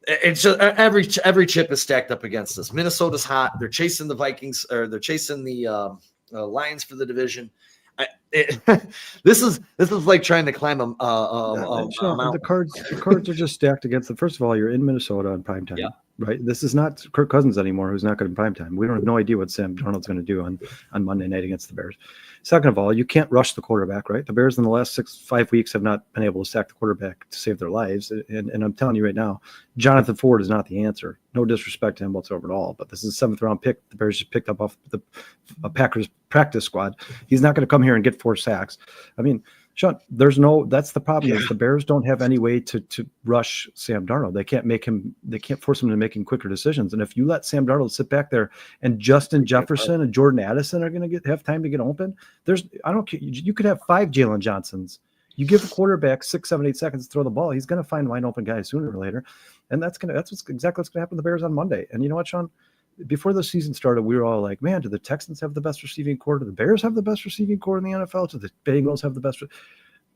It's just every chip is stacked up against us. Minnesota's hot. They're chasing the Vikings, or they're chasing the Lions for the division. This is like trying to climb a mountain. The cards are just stacked against them. First of all, you're in Minnesota on primetime, right? This is not Kirk Cousins anymore, who's not going to primetime. We don't have no idea what Sam Darnold's going to do on Monday night against the Bears. Second of all, you can't rush the quarterback, right? The Bears in the last 5 weeks have not been able to sack the quarterback to save their lives. And I'm telling you right now, Jonathan Ford is not the answer. No disrespect to him whatsoever at all, but this is a 7th round pick. The Bears just picked up off the Packers practice squad. He's not going to come here and get 4 sacks. I mean, Sean, that's the problem is the Bears don't have any way to rush Sam Darnold. They can't force him to making quicker decisions. And if you let Sam Darnold sit back there and Justin Jefferson and Jordan Addison are going to have time to get open, I don't care. You could have 5 Jalen Johnsons. You give the quarterback 6, 7, 8 seconds to throw the ball. He's going to find wide open guys sooner or later. And that's exactly what's going to happen to the Bears on Monday. And you know what, Sean? Before the season started, we were all like, man, do the Texans have the best receiving core? Do the Bears have the best receiving core in the NFL? Do the Bengals have the best?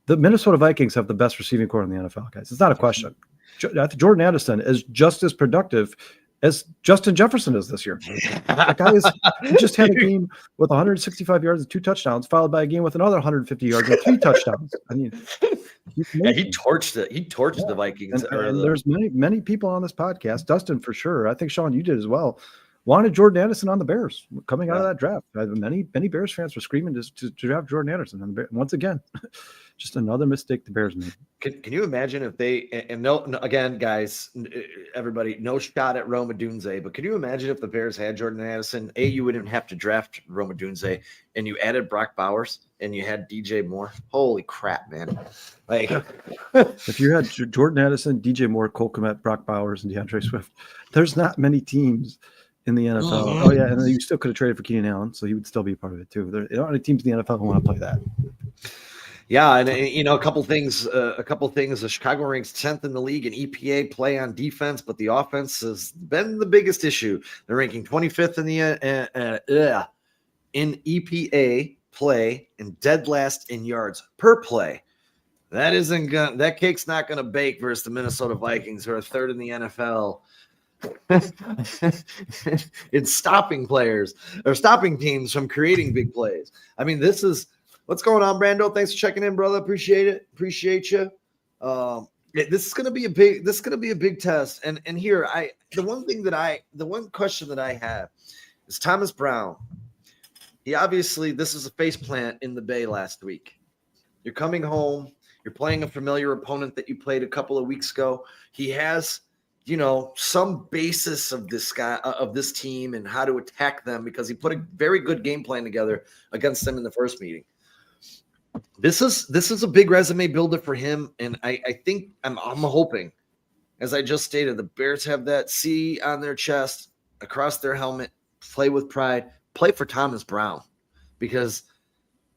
The Minnesota Vikings have the best receiving core in the NFL, guys. It's not a question. Jordan Addison is just as productive as Justin Jefferson is this year. That guy he just had a game with 165 yards and 2 touchdowns, followed by a game with another 150 yards and 3 touchdowns. I mean, he torched it. He torched the Vikings. And there's many people on this podcast, Dustin for sure. I think Sean, you did as well. Wanted Jordan Addison on the Bears coming out of that draft. Many Bears fans were screaming to draft Jordan Addison. And once again, just another mistake the Bears made. Can you imagine if they no again, guys, everybody, no shot at Rome Odunze, but can you imagine if the Bears had Jordan Addison? You wouldn't have to draft Rome Odunze, and you added Brock Bowers, and you had DJ Moore. Holy crap, man! Like if you had Jordan Addison, DJ Moore, Cole Kmet, Brock Bowers, and DeAndre Swift, there's not many teams in the NFL. Oh yeah, and then you still could have traded for Keenan Allen, so he would still be a part of it too. There aren't any teams in the NFL who want to play that. Yeah, and a couple things. The Chicago ranks 10th in the league in EPA play on defense, but the offense has been the biggest issue. They're ranking 25th in EPA play and dead last in yards per play. That cake's not gonna bake versus the Minnesota Vikings, who are 3rd in the NFL. It's stopping players or stopping teams from creating big plays. I mean, this is what's going on, Brando. Thanks for checking in, brother. Appreciate you. This is gonna be a big test. And here, the one question that I have is Thomas Brown. He obviously, this is a faceplant in the Bay last week. You're coming home. You're playing a familiar opponent that you played a couple of weeks ago. He has, some basis of this team and how to attack them because he put a very good game plan together against them in the first meeting. This is a big resume builder for him, and I think I'm hoping, as I just stated, the Bears have that C on their chest, across their helmet, play with pride, play for Thomas Brown, because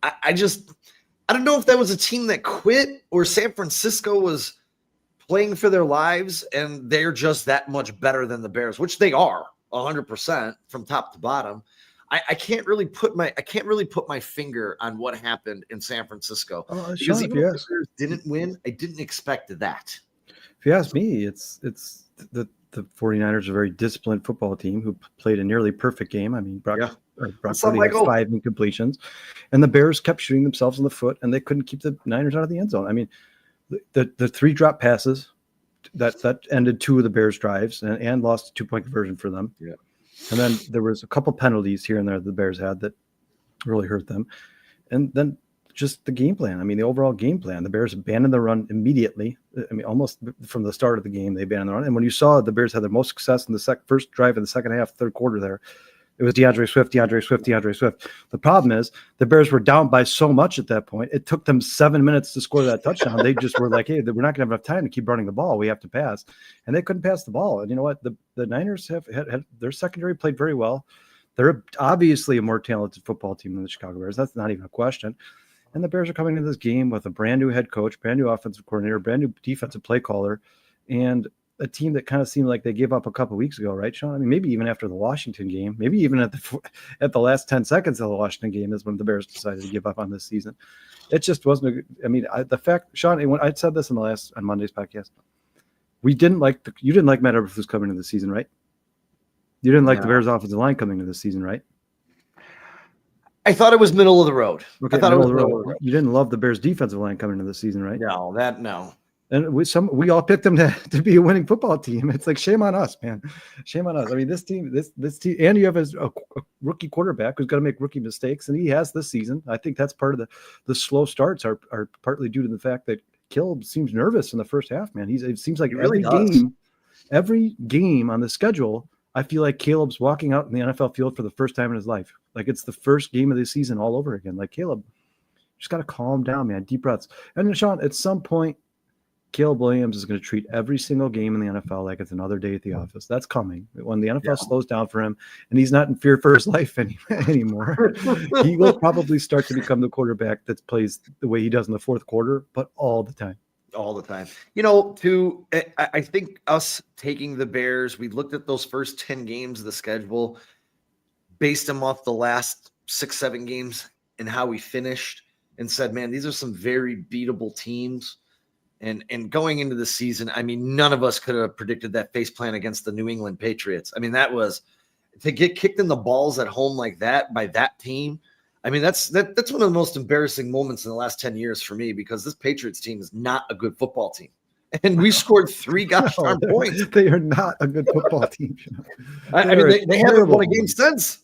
I don't know if that was a team that quit or San Francisco was playing for their lives, and they're just that much better than the Bears, which they are 100% from top to bottom. I can't really put my finger on what happened in San Francisco. Because even if the Bears didn't win, I didn't expect that. If you ask me, it's the 49ers are a very disciplined football team who played a nearly perfect game. I mean, Brock Purdy had 5 incompletions, and the Bears kept shooting themselves in the foot, and they couldn't keep the Niners out of the end zone. I mean, the 3 drop passes that ended 2 of the Bears' drives and lost a 2-point conversion for them. Yeah. And then there was a couple penalties here and there the Bears had that really hurt them. And then just the game plan. I mean, the overall game plan, the Bears abandoned the run immediately. I mean, almost from the start of the game, they abandoned the run. And when you saw the Bears had their most success in the first drive in the second half, third quarter there, it was DeAndre Swift. The problem is the Bears were down by so much at that point. It took them 7 minutes to score that touchdown. They just were like, hey, we're not going to have enough time to keep running the ball. We have to pass. And they couldn't pass the ball. And you know what? The Niners have had their secondary played very well. They're obviously a more talented football team than the Chicago Bears. That's not even a question. And the Bears are coming into this game with a brand new head coach, brand new offensive coordinator, brand new defensive play caller, and a team that kind of seemed like they gave up a couple of weeks ago, right, Sean? I mean, maybe even after the Washington game, maybe even at the last 10 seconds of the Washington game is when the Bears decided to give up on this season. It just wasn't. The fact, Sean, when I said this on Monday's podcast, you didn't like Matt Eberflus coming into the season, right? You didn't like the Bears offensive line coming into the season, right? I thought it was middle of the road. Okay, I thought it was middle of the road. You didn't love the Bears defensive line coming into the season, right? No. And we all picked them to be a winning football team. It's like, shame on us, man. Shame on us. I mean, this team, and you have a rookie quarterback who's going to make rookie mistakes, and he has this season. I think that's part of the slow starts are partly due to the fact that Caleb seems nervous in the first half, man. It seems like every game on the schedule, I feel like Caleb's walking out in the NFL field for the first time in his life. Like it's the first game of the season all over again. Like, Caleb, just got to calm down, man. Deep breaths. And then, Sean, at some point, Caleb Williams is going to treat every single game in the NFL like it's another day at the office. That's coming. When the NFL slows down for him and he's not in fear for his life anymore, he will probably start to become the quarterback that plays the way he does in the fourth quarter, but all the time. All the time. I think us taking the Bears, we looked at those first 10 games of the schedule, based them off the last 6-7 games and how we finished, and said, man, these are some very beatable teams. And going into the season, I mean, none of us could have predicted that face plant against the New England Patriots. I mean, that was to get kicked in the balls at home like that by that team. I mean, that's one of the most embarrassing moments in the last 10 years for me, because this Patriots team is not a good football team. And we scored 3 gosh darn points. They are not a good football team. I mean, they haven't won a game since.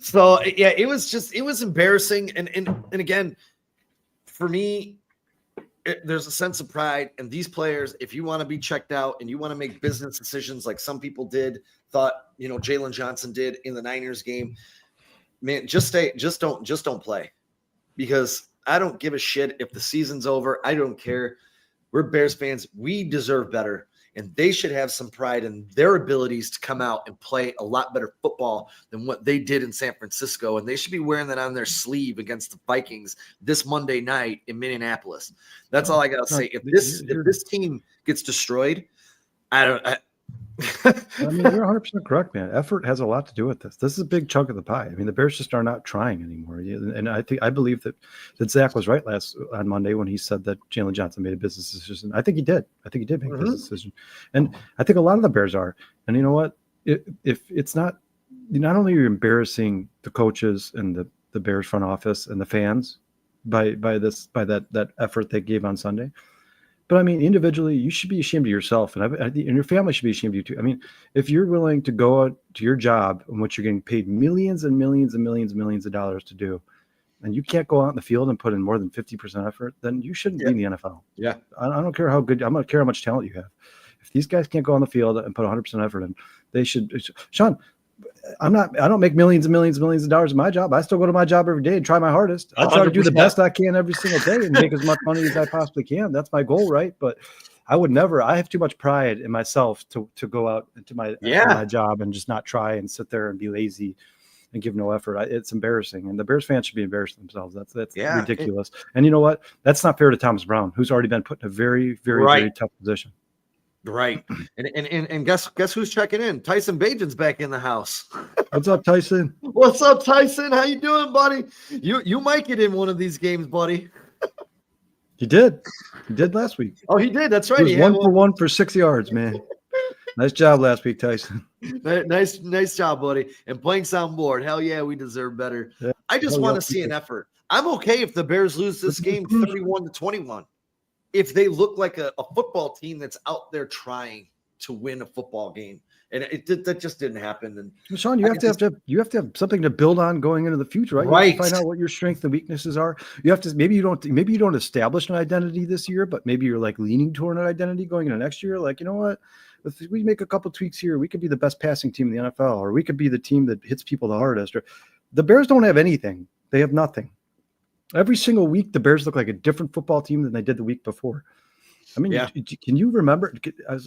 So, yeah, it was embarrassing. And again, for me, there's a sense of pride. And these players, if you want to be checked out and you want to make business decisions like some people thought Jalen Johnson did in the Niners game, man, just don't play, because I don't give a shit if the season's over. I don't care. We're Bears fans. We deserve better, and they should have some pride in their abilities to come out and play a lot better football than what they did in San Francisco. And they should be wearing that on their sleeve against the Vikings this Monday night in Minneapolis. That's all I got to say. If this team gets destroyed, I mean, you're 100% correct, man. Effort has a lot to do with this. This is a big chunk of the pie. I mean, the Bears just are not trying anymore. And I believe that Zach was right on Monday when he said that Jalen Johnson made a business decision. I think he did. I think he did make a business decision. And I think a lot of the Bears are. And you know what? If it's not only are you embarrassing the coaches and the Bears front office and the fans by that effort they gave on Sunday, but I mean, individually, you should be ashamed of yourself, and your family should be ashamed of you too. I mean, if you're willing to go out to your job and what you're getting paid millions and millions and millions and millions of dollars to do, and you can't go out in the field and put in more than 50% effort, then you shouldn't be in the NFL. Yeah, I don't care how good. I don't care how much talent you have. If these guys can't go on the field and put 100% effort in, they should. Sean, I don't make millions and millions and millions of dollars in my job. I still go to my job every day and try my hardest. I try to do the best I can every single day and make as much money as I possibly can. That's my goal, right? But I would never. I have too much pride in myself to go out into my job and just not try and sit there and be lazy and give no effort. It's embarrassing, and the Bears fans should be embarrassed themselves. That's ridiculous. And you know what? That's not fair to Thomas Brown, who's already been put in a very, very, very tough position. Right. And guess who's checking in? Tyson Bajan's back in the house. What's up, Tyson? What's up, Tyson? How you doing, buddy? You might get in one of these games, buddy. He did. He did last week. Oh, he did. That's right. He was 1 for 1 for 6 yards, man. Nice job last week, Tyson. Nice job, buddy. And playing soundboard. Hell yeah, we deserve better. Yeah. I just want to see an effort. I'm okay if the Bears lose this game 31-21. If they look like a football team that's out there trying to win a football game, and that just didn't happen. And Sean, you have to have something to build on going into the future, right? Right. You have to find out what your strengths and weaknesses are. You have to maybe you don't establish an identity this year, but maybe you're like leaning toward an identity going into next year. Like, you know what? If we make a couple tweaks here, we could be the best passing team in the NFL, or we could be the team that hits people the hardest. Or the Bears don't have anything; they have nothing. Every single week, the Bears look like a different football team than they did the week before. I mean, can you remember?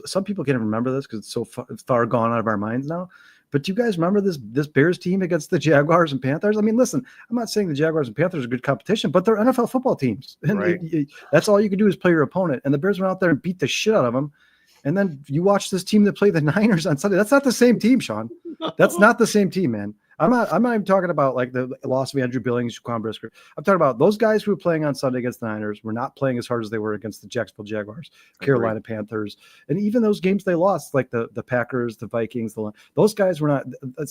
Some people can't remember this because it's so far gone out of our minds now. But do you guys remember this Bears team against the Jaguars and Panthers? I mean, listen, I'm not saying the Jaguars and Panthers are good competition, but they're NFL football teams. And right. That's all you can do is play your opponent. And the Bears went out there and beat the shit out of them. And then you watch this team that play the Niners on Sunday. That's not the same team, Sean. That's not the same team, man. I'm not even talking about like the loss of Andrew Billings, Jaquan Brisker. I'm talking about those guys who were playing on Sunday against the Niners were not playing as hard as they were against the Jacksonville Jaguars, Carolina Panthers, and even those games they lost, like the Packers, the Vikings, those guys were not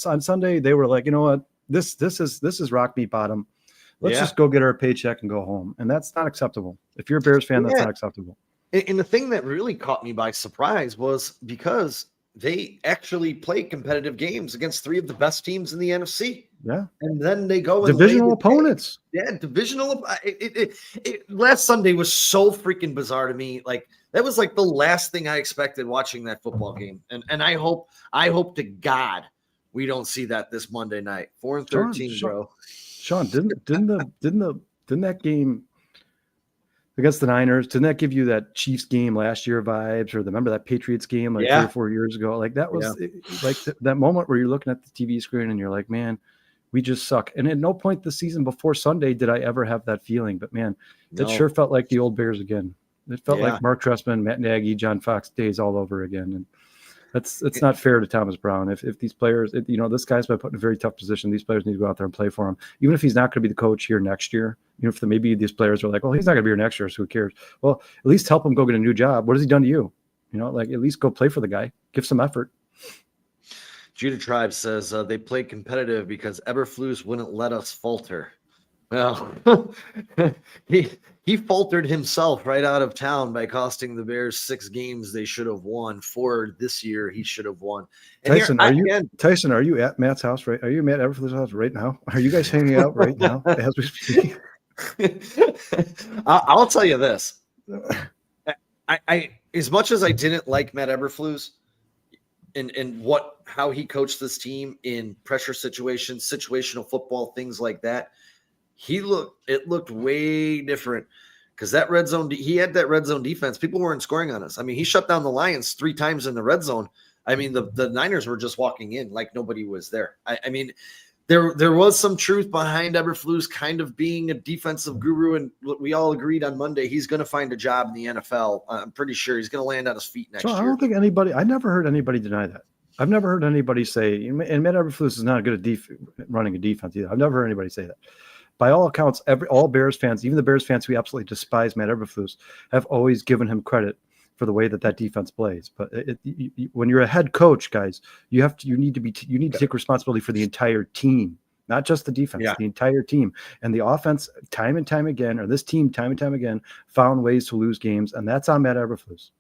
on Sunday. They were like, you know what, this is rock beat bottom. Let's just go get our paycheck and go home, and that's not acceptable. If you're a Bears fan, that's not acceptable. And the thing that really caught me by surprise was because they actually played competitive games against 3 of the best teams in the NFC. Yeah. And then they go and divisional opponents. Yeah, divisional. Last Sunday was so freaking bizarre to me. Like, that was like the last thing I expected watching that football game. And I hope to God we don't see that this Monday night. 4-13, bro. Sean, didn't that game against the Niners, didn't that give you that Chiefs game last year vibes, or remember that Patriots game like 3 or 4 years ago? Like that was like that moment where you're looking at the TV screen and you're like, man, we just suck. And at no point this season before Sunday did I ever have that feeling. But man, it sure felt like the old Bears again. It felt like Mark Trestman, Matt Nagy, John Fox days all over again. And it's not fair to Thomas Brown. If these players, this guy's been put in a very tough position. These players need to go out there and play for him. Even if he's not going to be the coach here next year, if maybe these players are like, well, he's not going to be here next year, so who cares? Well, at least help him go get a new job. What has he done to you? Like at least go play for the guy. Give some effort. Judah Tribe says they played competitive because Eberflus wouldn't let us falter. Well, he faltered himself right out of town by costing the Bears 6 games they should have won. 4 this year he should have won. And Tyson, are you at Matt's house right? Are you at Eberflus' house right now? Are you guys hanging out right now as we speak? I'll tell you this. I as much as I didn't like Matt Eberflus and how he coached this team in pressure situations, situational football, things like that, it looked way different because that red zone, he had that red zone defense. People weren't scoring on us. I mean, he shut down the Lions 3 times in the red zone. I mean, the Niners were just walking in like nobody was there. I mean, there was some truth behind Eberflus kind of being a defensive guru, and we all agreed on Monday he's going to find a job in the NFL. I'm pretty sure he's going to land on his feet next year. I don't think I never heard anybody deny that. I've never heard anybody say, and Matt Eberflus is not good at running a defense either. I've never heard anybody say that. By all accounts, all Bears fans, even the Bears fans who absolutely despise Matt Eberflus, have always given him credit for the way that defense plays. But when you're a head coach, guys, you need to take responsibility for the entire team, not just the defense, the entire team. And the offense, time and time again, or this team, time and time again, found ways to lose games, and that's on Matt Eberflus.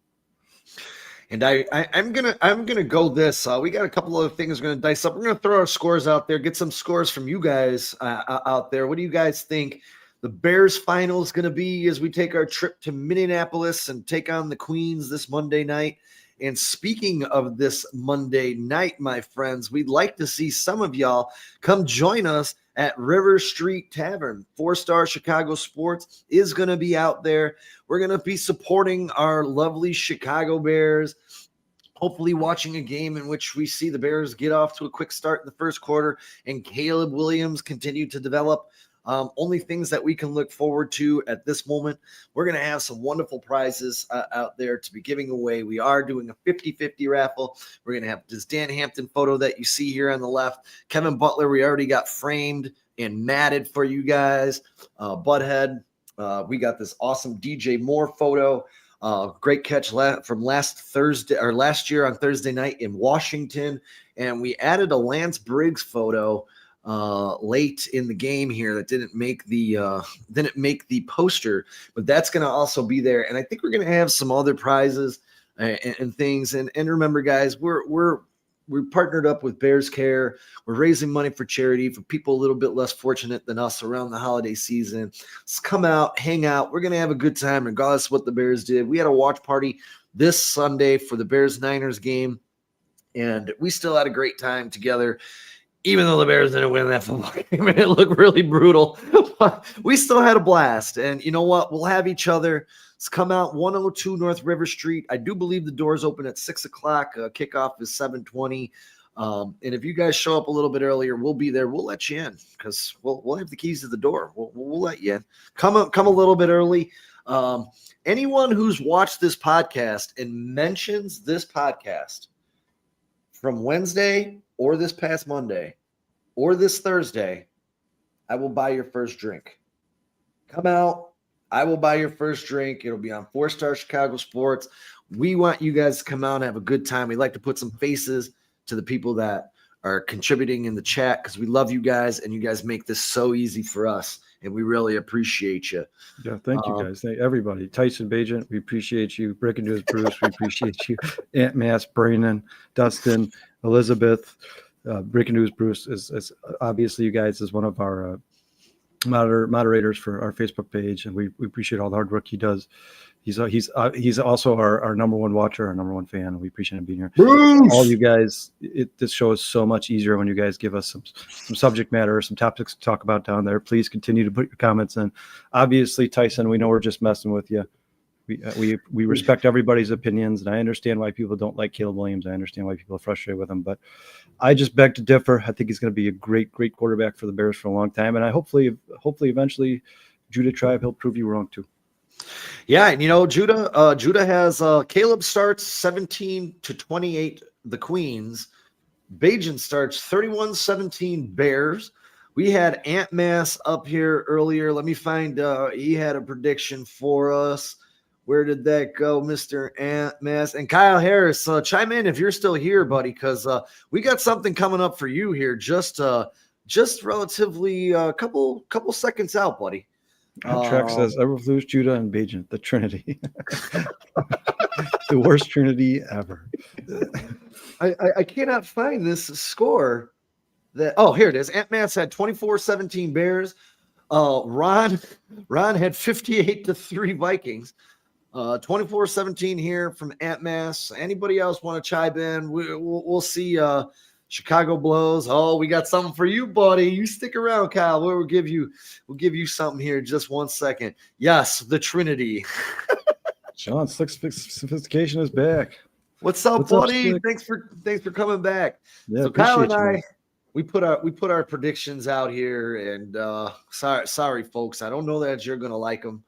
And I'm gonna go this. We got a couple other things we're gonna dice up. We're gonna throw our scores out there, get some scores from you guys out there. What do you guys think the Bears final is gonna be as we take our trip to Minneapolis and take on the Queens this Monday night? And speaking of this Monday night, my friends, we'd like to see some of y'all come join us at River Street Tavern. 4-Star Chicago Sports is going to be out there. We're going to be supporting our lovely Chicago Bears, hopefully watching a game in which we see the Bears get off to a quick start in the first quarter and Caleb Williams continue to develop. Only things that we can look forward to at this moment. We're going to have some wonderful prizes out there to be giving away. We are doing a 50-50 raffle. We're going to have this Dan Hampton photo that you see here on the left. Kevin Butler, we already got framed and matted for you guys. Butthead, we got this awesome DJ Moore photo. Great catch from last year on Thursday night in Washington. And we added a Lance Briggs photo late in the game here that didn't make the poster, but that's going to also be there. And I think we're going to have some other prizes and things. And remember, guys, we're partnered up with Bears Care. We're raising money for charity for people a little bit less fortunate than us around the holiday season. Let's come out, hang out. We're going to have a good time regardless of what the Bears did. We had a watch party this Sunday for the Bears-Niners game, and we still had a great time together. Even though the Bears didn't win that football game, it looked really brutal, but we still had a blast. And you know what? We'll have each other. Let's come out 102 North River Street. I do believe the doors open at 6 o'clock. Kickoff is 7:20. And if you guys show up a little bit earlier, we'll be there. We'll let you in because we'll have the keys to the door. We'll let you in. Come a little bit early. Anyone who's watched this podcast and mentions this podcast from Wednesday or this past Monday or this Thursday, I will buy your first drink. Come out. I will buy your first drink. It'll be on 4-Star Chicago Sports. We want you guys to come out and have a good time. We like to put some faces to the people that are contributing in the chat because we love you guys and you guys make this so easy for us. And we really appreciate you. Yeah, thank you guys. Thank everybody. Tyson Bajent, we appreciate you. Breaking News Bruce, we appreciate you. Aunt Mass, Brandon, Dustin, Elizabeth. Breaking News Bruce is obviously you guys is one of our moderators for our Facebook page, and we appreciate all the hard work he does. He's also our number one watcher, our number one fan, and we appreciate him being here. Bruce! All you guys, this show is so much easier when you guys give us some subject matter, some topics to talk about down there. Please continue to put your comments in. Obviously, Tyson, we know we're just messing with you. We respect everybody's opinions, and I understand why people don't like Caleb Williams. I understand why people are frustrated with him, but I just beg to differ. I think he's going to be a great quarterback for the Bears for a long time, and I hopefully eventually, Judah Tribe, he'll prove you wrong too. Yeah, and Judah has Caleb starts 17-28 the Queens. Bajent starts 31-17 Bears. We had Ant Mass up here earlier. Let me find he had a prediction for us. Where did that go, Mr. Ant Mass? And Kyle Harris, chime in if you're still here, buddy, because we got something coming up for you here. Just relatively a couple seconds out, buddy. Track says Everflus, Judah, and Bajent, the Trinity. The worst Trinity ever. I cannot find this score. Here it is. Ant Mass had 24-17 Bears. Ron had 58-3 Vikings. 24-17 here from Ant Mass. Anybody else want to chime in? We'll see. Chicago blows. Oh, we got something for you, buddy. You stick around, Kyle. We'll give you something here. Just 1 second. Yes, the Trinity. Sean, sophistication is back. What's up, buddy? Thanks for coming back. Yeah, so Kyle and I, we put our predictions out here, and sorry, folks. I don't know that you're gonna like them.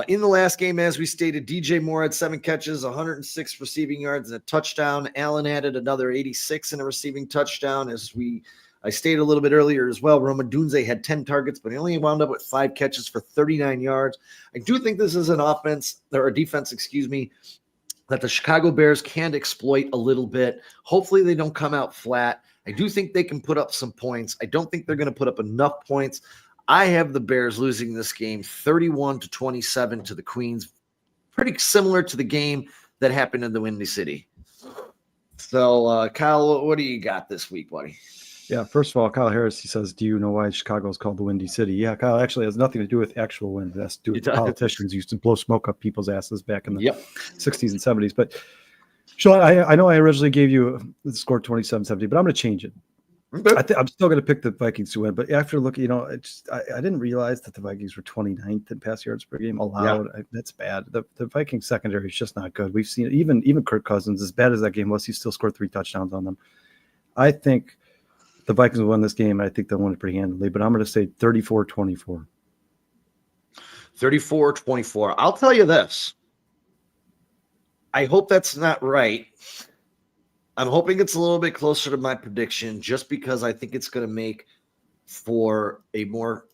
In the last game, as we stated, DJ Moore had 7 catches, 106 receiving yards, and a touchdown. Allen added another 86 in a receiving touchdown. I stated a little bit earlier as well, Roman Dunze had 10 targets, but he only wound up with 5 catches for 39 yards. I do think this is an defense, that the Chicago Bears can exploit a little bit. Hopefully they don't come out flat. I do think they can put up some points. I don't think they're going to put up enough points. I have the Bears losing this game 31-27 to the Queens, pretty similar to the game that happened in the Windy City. So, Kyle, what do you got this week, buddy? Yeah, first of all, Kyle Harris, he says, do you know why Chicago is called the Windy City? Yeah, Kyle, actually has nothing to do with actual wind. It has to do with politicians used to blow smoke up people's asses back in the 60s and 70s. But, Sean, I know I originally gave you the score 27-17, but I'm going to change it. I'm still going to pick the Vikings to win, but after looking, I didn't realize that the Vikings were 29th in pass yards per game allowed. Yeah. That's bad. The Vikings secondary is just not good. We've seen it. Even Kirk Cousins, as bad as that game was, he still scored 3 touchdowns on them. I think the Vikings will win this game. I think they'll win it pretty handily, but I'm going to say 34-24. 34-24. I'll tell you this. I hope that's not right. I'm hoping it's a little bit closer to my prediction just because I think it's going to make for a more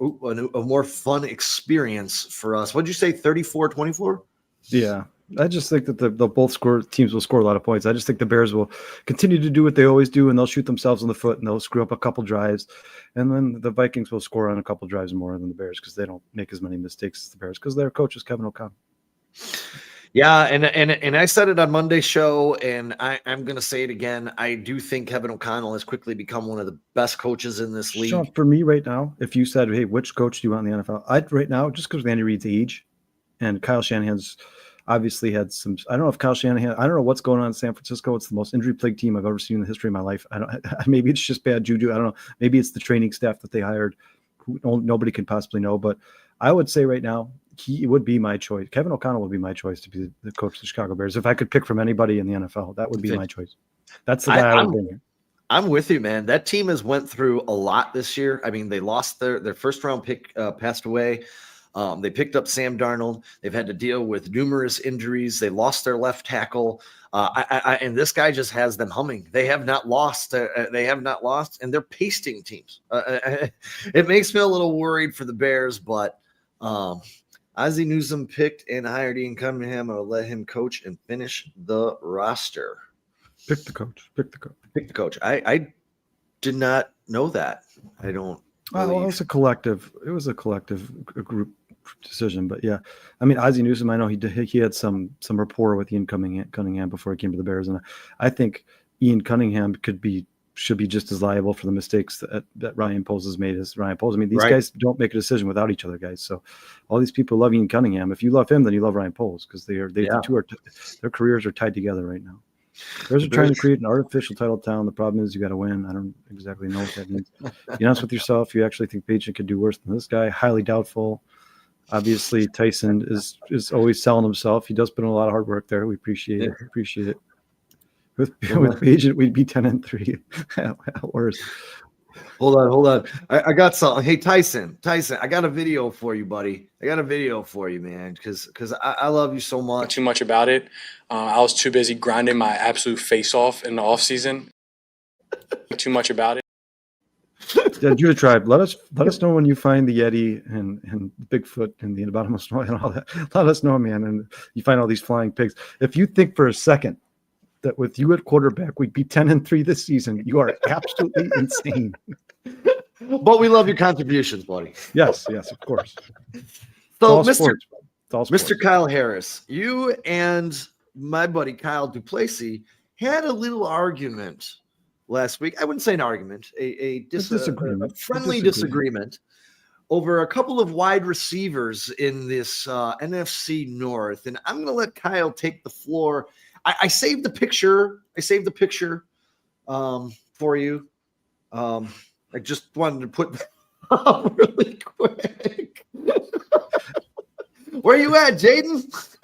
fun experience for us. What'd you say, 34-24? Yeah. I just think that the both teams will score a lot of points. I just think the Bears will continue to do what they always do, and they'll shoot themselves in the foot, and they'll screw up a couple drives. And then the Vikings will score on a couple drives more than the Bears because they don't make as many mistakes as the Bears because their coach is Kevin O'Connell. Yeah, and I said it on Monday's show, and I'm going to say it again. I do think Kevin O'Connell has quickly become one of the best coaches in this league. Sean, for me right now, if you said, hey, which coach do you want in the NFL? Right now, just because of Andy Reid's age, and Kyle Shanahan's obviously had some – I don't know if Kyle Shanahan – I don't know what's going on in San Francisco. It's the most injury-plagued team I've ever seen in the history of my life. Maybe it's just bad juju. I don't know. Maybe it's the training staff that they hired. Nobody can possibly know. But I would say right now – he would be my choice. Kevin O'Connell would be my choice to be the coach of the Chicago Bears. If I could pick from anybody in the NFL, that would be my choice. That's the guy I would bring here. I'm with you, man. That team has went through a lot this year. I mean, they lost their first round pick, passed away. They picked up Sam Darnold. They've had to deal with numerous injuries. They lost their left tackle. And this guy just has them humming. They have not lost. And they're pasting teams. It makes me a little worried for the Bears, but Ozzie Newsome picked and hired Ian Cunningham. I'll let him coach and finish the roster. Pick the coach. I did not know that. I don't. Well, it was a collective. It was a group decision, but yeah, I mean, Ozzie Newsome, I know he had some rapport with Ian Cunningham before he came to the Bears, and I think Ian Cunningham should be just as liable for the mistakes that Ryan Poles has made as Ryan Poles. I mean, these guys don't make a decision without each other, guys. So all these people love Ian Cunningham. If you love him, then you love Ryan Poles, because the two their careers are tied together right now. Bears are trying to create an artificial title town. The problem is you got to win. I don't exactly know what that means. Be honest with yourself. You actually think Pagent could do worse than this guy? Highly doubtful. Obviously, Tyson is always selling himself. He does put in a lot of hard work there. We appreciate it. With Pagent, we'd be 10-3 at worst. Hold on. I got something. Hey, Tyson, I got a video for you, buddy. I got a video for you, man, because I love you so much. Too much about it. I was too busy grinding my absolute face off in the off season. Too much about it. Yeah, Judah Tribe, let us know when you find the Yeti and Bigfoot and the bottom snow and all that. Let us know, man, and you find all these flying pigs. If you think for a second that with you at quarterback we'd be 10-3 this season, you are absolutely insane. But we love your contributions, buddy. Yes, of course. So, Mr. Kyle Harris, you and my buddy Kyle Duplessis had a little argument last week. I wouldn't say an argument, a disagreement, a friendly disagreement over a couple of wide receivers in this NFC North. And I'm going to let Kyle take the floor. I saved the picture. For you. I just wanted to put that up really quick. Where you at, Jaden?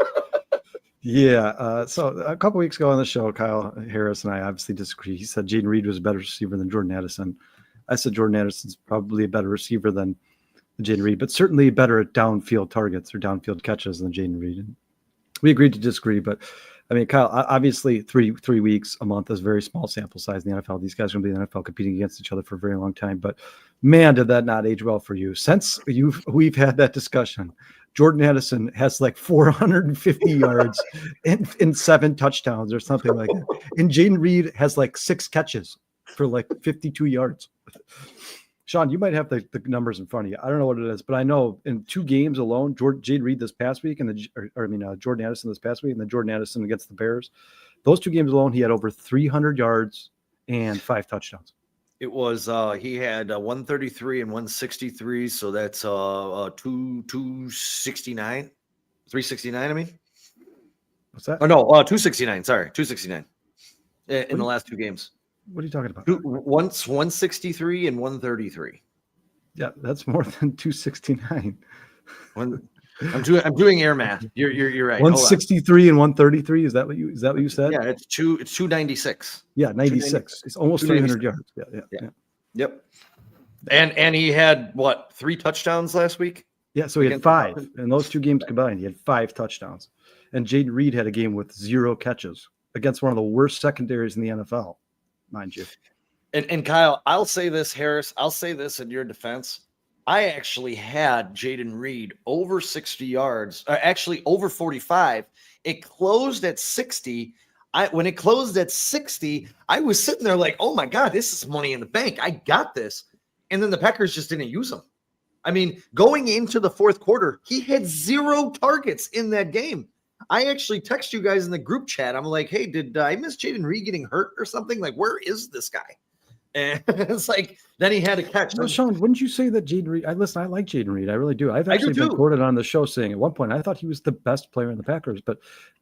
Yeah. So a couple weeks ago on the show, Kyle Harris and I obviously disagree. He said Jaden Reed was a better receiver than Jordan Addison. I said Jordan Addison's probably a better receiver than Jaden Reed, but certainly better at downfield targets or downfield catches than Jaden Reed. And we agreed to disagree, but I mean, Kyle, obviously 3 weeks, a month is a very small sample size in the NFL. These guys are going to be in the NFL competing against each other for a very long time. But man, did that not age well for you. Since we've had that discussion, Jordan Addison has like 450 yards and 7 touchdowns or something like that. And Jaden Reed has like 6 catches for like 52 yards. Sean, you might have the numbers in front of you. I don't know what it is, but I know in 2 games alone, Jaden Reed this past week and Jordan Addison this past week and then Jordan Addison against the Bears. Those 2 games alone, he had over 300 yards and 5 touchdowns. It was he had 133 and 163, so that's 269, 369. I mean, what's that? Oh no, 269. Sorry, 269 in the last 2 games. What are you talking about? Once 163 and 133. Yeah, that's more than 269. I'm doing air math. You're right. 163 and 133. Is that what you said? Yeah, it's 296. Yeah, 96. It's almost 300 yards. Yeah. Yep. And he had what, 3 touchdowns last week? Yeah, so he had 5 in those 2 games combined. He had 5 touchdowns, and Jaden Reed had a game with 0 catches against one of the worst secondaries in the NFL, mind you. And Kyle, I'll say this, Harris. I'll say this in your defense. I actually had Jaden Reed over 60 yards, actually over 45. It closed at 60. When it closed at 60, I was sitting there like, oh my God, this is money in the bank. I got this. And then the Packers just didn't use him. I mean, going into the fourth quarter, he had 0 targets in that game. I actually text you guys in the group chat. I'm like, hey, did I miss Jaden Reed getting hurt or something? Like, where is this guy? And it's like, then he had a catch. No, Sean, wouldn't you say that Jaden Reed? I like Jaden Reed. I really do. I've actually been quoted on the show saying at one point I thought he was the best player in the Packers, but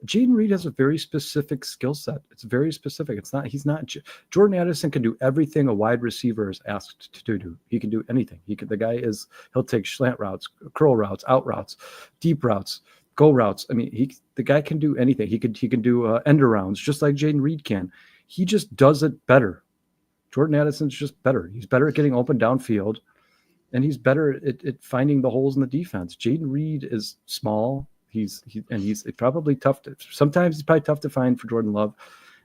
Jaden Reed has a very specific skill set. It's very specific. He's not. Jordan Addison can do everything a wide receiver is asked to do. He can do anything. He'll take slant routes, curl routes, out routes, deep routes, go routes. I mean, the guy can do anything. He can do end arounds just like Jaden Reed can. He just does it better. Jordan Addison's just better. He's better at getting open downfield, and he's better at finding the holes in the defense. Jaden Reed is small. He's probably tough sometimes he's probably tough to find for Jordan Love.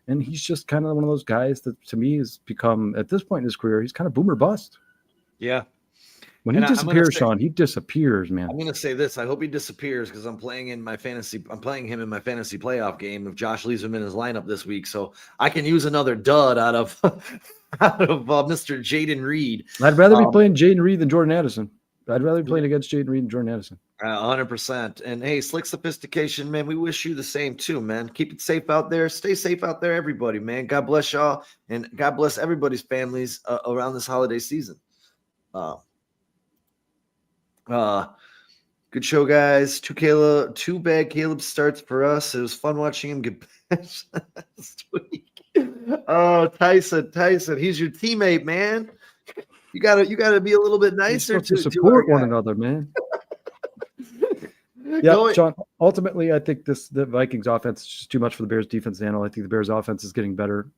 And he's just kind of one of those guys that to me has become, at this point in his career, he's kind of boomer bust. Yeah. When he disappears, Sean, he disappears, man. I'm going to say this. I hope he disappears because I'm playing him in my fantasy playoff game if Josh leaves him in his lineup this week. So I can use another dud out of Mr. Jaden Reed. I'd rather be playing Jaden Reed than Jordan Addison. I'd rather be playing against Jaden Reed than Jordan Addison. 100%. And hey, Slick Sophistication, man, we wish you the same too, man. Keep it safe out there. Stay safe out there, everybody, man. God bless y'all, and God bless everybody's families around this holiday season. Good show, guys. Too bad Caleb starts for us. It was fun watching him get benched last week. Oh, Tyson, he's your teammate, man. You gotta be a little bit nicer to support one another, man. Yeah, Sean. Ultimately, I think the Vikings offense is just too much for the Bears defense to handle. I think the Bears offense is getting better.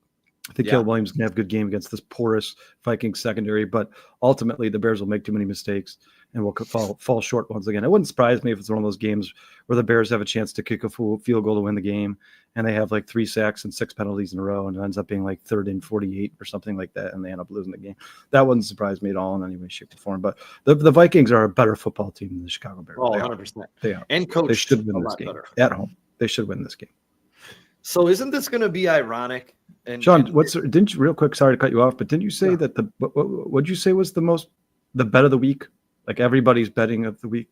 I think Caleb Williams can have a good game against this porous Vikings secondary, but ultimately the Bears will make too many mistakes and will fall short once again. It wouldn't surprise me if it's one of those games where the Bears have a chance to kick a field goal to win the game, and they have like 3 sacks and 6 penalties in a row, and it ends up being like 3rd and 48 or something like that, and they end up losing the game. That wouldn't surprise me at all in any way, shape, or form. But the Vikings are a better football team than the Chicago Bears. Oh, 100%. They are. And coached they should win this game better. At home. They should win this game. So isn't this going to be ironic? Sean, didn't you, real quick, sorry to cut you off, but didn't you say that what'd you say was the bet of the week? Like everybody's betting of the week?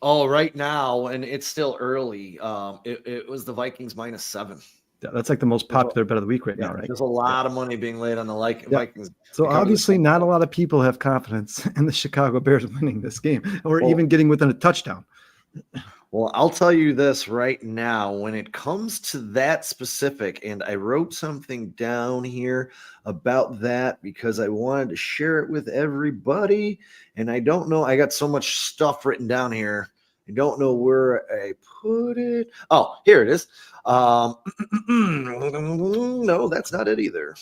Oh, right now, and it's still early. It was the Vikings -7. Yeah, that's like the most popular bet of the week right now, right? There's a lot of money being laid on the Vikings. So obviously not a lot of people have confidence in the Chicago Bears winning this game or even getting within a touchdown. Well, I'll tell you this right now, when it comes to that specific, and I wrote something down here about that because I wanted to share it with everybody, and I don't know, I got so much stuff written down here. I don't know where I put it. Oh, here it is. No, that's not it either.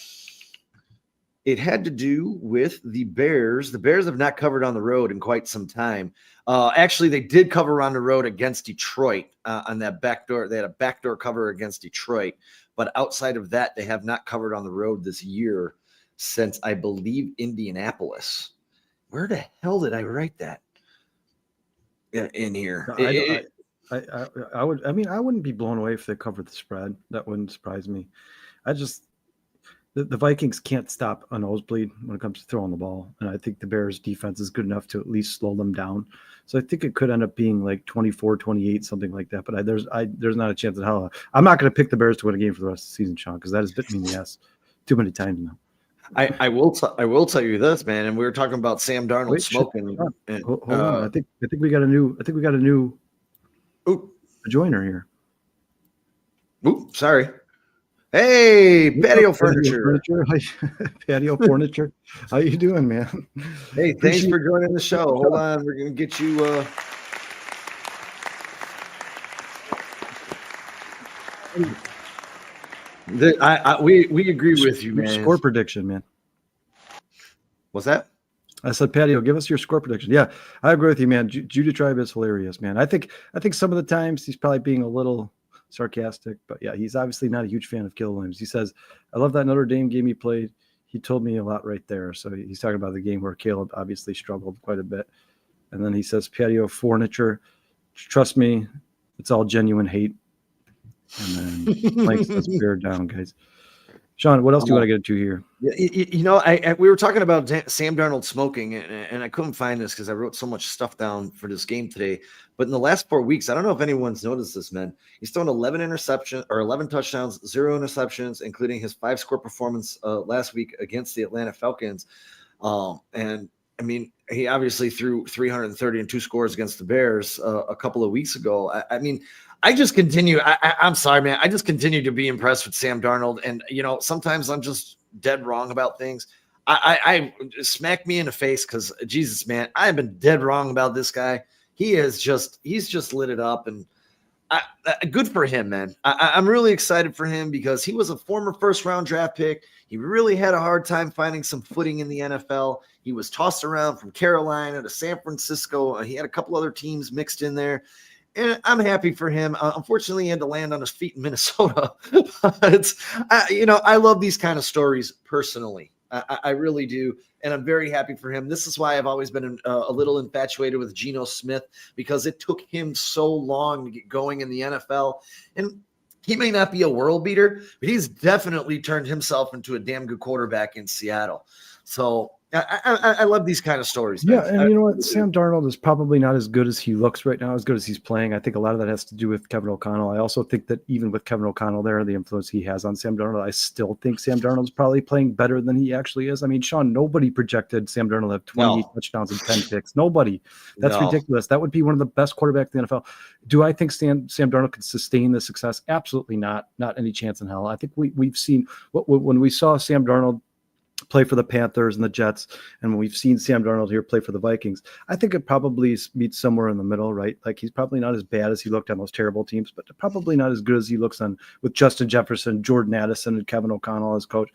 It had to do with the Bears. The Bears have not covered on the road in quite some time. Actually, they did cover on the road against Detroit on that backdoor. They had a backdoor cover against Detroit. But outside of that, they have not covered on the road this year since, I believe, Indianapolis. Where the hell did I write that in here? I wouldn't be blown away if they covered the spread. That wouldn't surprise me. The Vikings can't stop a nosebleed when it comes to throwing the ball. And I think the Bears defense is good enough to at least slow them down. So I think it could end up being like 24-28, something like that. But there's not a chance in hell. I'm not going to pick the Bears to win a game for the rest of the season, Sean, because that has bit me in the ass too many times now. I will tell you this, man. And we were talking about Sam Darnold smoking. Hold on. I think we got a new joiner here. Ooh, sorry. Hey, patio furniture. Patio furniture. How you doing, man? Hey, thanks for joining the show. Hold on, we're gonna get you. We agree with you, man. Score prediction, man. What's that? I said, Patio, give us your score prediction. Yeah, I agree with you, man. Judy Tribe is hilarious, man. I think some of the times he's probably being a little sarcastic, but yeah, he's obviously not a huge fan of Caleb Williams. He says, I love that Notre Dame game he played. He told me a lot right there. So he's talking about the game where Caleb obviously struggled quite a bit. And then he says, Patio furniture. Trust me, it's all genuine hate. And then Mike says, bear down, guys. Sean, what else do you want to get into here? We were talking about Sam Darnold smoking, and I couldn't find this because I wrote so much stuff down for this game today. But in the last 4 weeks, I don't know if anyone's noticed this, man. He's thrown 11 touchdowns, 0 interceptions, including his 5-score performance last week against the Atlanta Falcons. And I mean, he obviously threw 330 and 2 scores against the Bears a couple of weeks ago. I just continue. I'm sorry, man. I just continue to be impressed with Sam Darnold. And, sometimes I'm just dead wrong about things. I smack me in the face because, Jesus, man, I have been dead wrong about this guy. He's just lit it up. And Good for him, man. I'm really excited for him because he was a former first-round draft pick. He really had a hard time finding some footing in the NFL. He was tossed around from Carolina to San Francisco. He had a couple other teams mixed in there. And I'm happy for him. Unfortunately, he had to land on his feet in Minnesota. I love these kind of stories personally. I really do. And I'm very happy for him. This is why I've always been a little infatuated with Geno Smith, because it took him so long to get going in the NFL. And he may not be a world beater, but he's definitely turned himself into a damn good quarterback in Seattle. So I love these kind of stories, man. Yeah, and you know what? Sam Darnold is probably not as good as he looks right now, as good as he's playing. I think a lot of that has to do with Kevin O'Connell. I also think that even with Kevin O'Connell there, the influence he has on Sam Darnold, I still think Sam Darnold's probably playing better than he actually is. I mean, Sean, nobody projected Sam Darnold to have 28 touchdowns and 10 picks. Nobody. That's ridiculous. That would be one of the best quarterbacks in the NFL. Do I think Sam Darnold can sustain the success? Absolutely not. Not any chance in hell. I think we've seen when we saw Sam Darnold play for the Panthers and the Jets, and when we've seen Sam Darnold here play for the Vikings, I think it probably meets somewhere in the middle, right? Like, he's probably not as bad as he looked on those terrible teams, but probably not as good as he looks on with Justin Jefferson, Jordan Addison, and Kevin O'Connell as coach.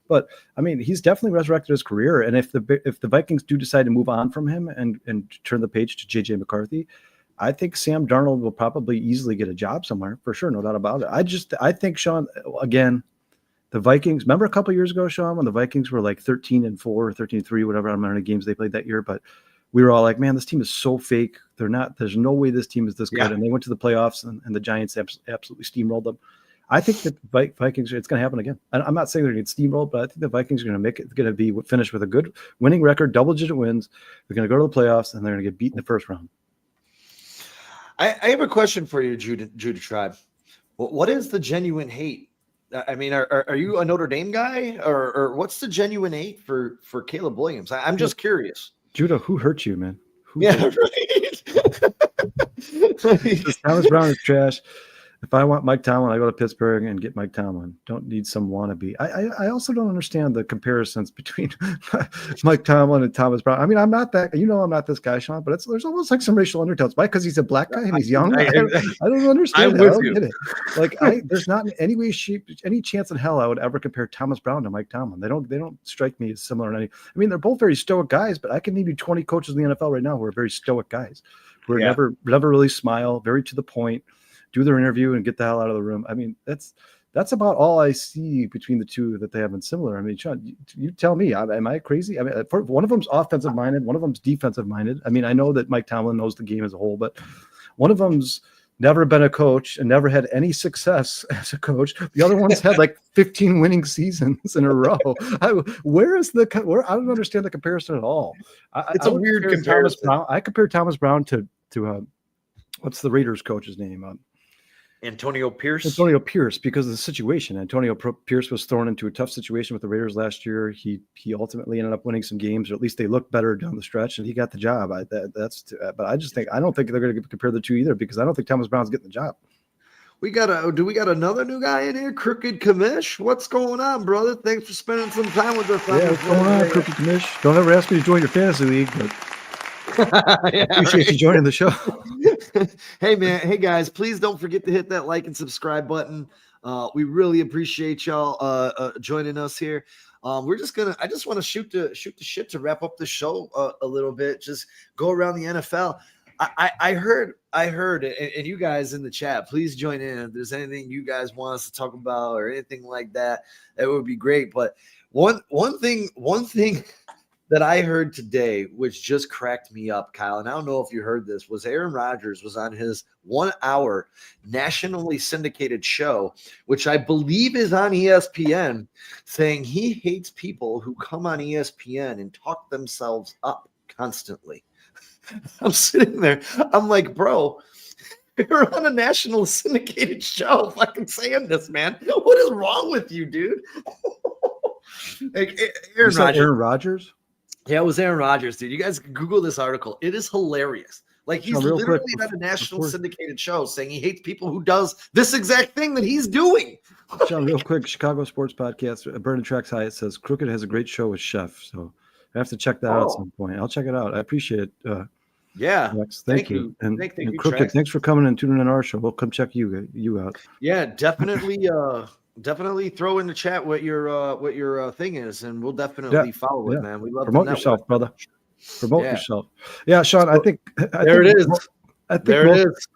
But I mean, he's definitely resurrected his career. And if the Vikings do decide to move on from him and turn the page to JJ McCarthy, I think Sam Darnold will probably easily get a job somewhere for sure. No doubt about it. I think, Sean, again, the Vikings, remember a couple of years ago, Sean, when the Vikings were like 13-4 or 13-3, whatever, I don't remember the games they played that year, but we were all like, man, this team is so fake. There's no way this team is this good. And they went to the playoffs and the Giants absolutely steamrolled them. I think that Vikings, it's going to happen again. I'm not saying they're going to get steamrolled, but I think the Vikings are going to be finished with a good winning record, double-digit wins. They're going to go to the playoffs, and they're going to get beat in the first round. I have a question for you, Judah Tribe. What is the genuine hate? I mean, are you a Notre Dame guy, or what's the genuine hate for Caleb Williams? I'm just curious. Judah, who hurt you, man? Right. Thomas Brown is trash. If I want Mike Tomlin, I go to Pittsburgh and get Mike Tomlin. Don't need some wannabe. I also don't understand the comparisons between Mike Tomlin and Thomas Brown. I mean, I'm not this guy, Sean, but there's almost like some racial undertones. Why? Because he's a black guy and he's young. I don't understand. I don't get it. Like, there's not in any way, any chance in hell I would ever compare Thomas Brown to Mike Tomlin. They don't strike me as similar in any. I mean, they're both very stoic guys, but I can name you 20 coaches in the NFL right now who are very stoic guys, who are never really smile, very to the point, do their interview and get the hell out of the room. I mean, that's about all I see between the two that they have been similar. I mean, Sean, you tell me, am I crazy? I mean, one of them's offensive minded, one of them's defensive minded. I mean, I know that Mike Tomlin knows the game as a whole, but one of them's never been a coach and never had any success as a coach. The other one's had like 15 winning seasons in a row. I don't understand the comparison at all. It's a weird comparison. I compare Thomas Brown to what's the Raiders coach's name? Antonio Pierce, because of the situation. Antonio Pierce was thrown into a tough situation with the Raiders last year. He ultimately ended up winning some games, or at least they looked better down the stretch, and he got the job. But I don't think they're going to compare the two either, because I don't think Thomas Brown's getting the job. Do we got another new guy in here? Crooked Commish? What's going on, brother? Thanks for spending some time with us. Yeah, what's going on, Crooked Commish? Don't ever ask me to join your fantasy league, but appreciate you joining the show. Hey, man. Hey, guys, please don't forget to hit that like and subscribe button. We really appreciate y'all joining us here. I just want to shoot the shit to wrap up the show a little bit. Just go around the NFL. I heard, and you guys in the chat, please join in. If there's anything you guys want us to talk about or anything like that, that would be great. But one thing that I heard today, which just cracked me up, Kyle, and I don't know if you heard this, was Aaron Rodgers was on his 1-hour nationally syndicated show, which I believe is on ESPN, saying he hates people who come on ESPN and talk themselves up constantly. I'm sitting there. I'm like, bro, you're on a national syndicated show fucking saying this, man. What is wrong with you, dude? Like, Aaron Rodgers? Yeah, it was Aaron Rodgers, dude. You guys can Google this article. It is hilarious. Like, he's literally on a national syndicated show saying he hates people who does this exact thing that he's doing. Sean, real quick, Chicago Sports Podcast, Burning Tracks Hyatt says Crooked has a great show with Chef. So I have to check that out at some point. I'll check it out. I appreciate it. Yeah. Thank you. And Thank you, Crooked, Trax. thanks for coming and tuning in our show. We'll come check you out. Yeah, definitely. Definitely throw in the chat what your thing is, and we'll definitely follow it, man. We love promote the yourself, brother. Promote Yeah. yourself. Yeah, Sean. So, there it is. I think there it is.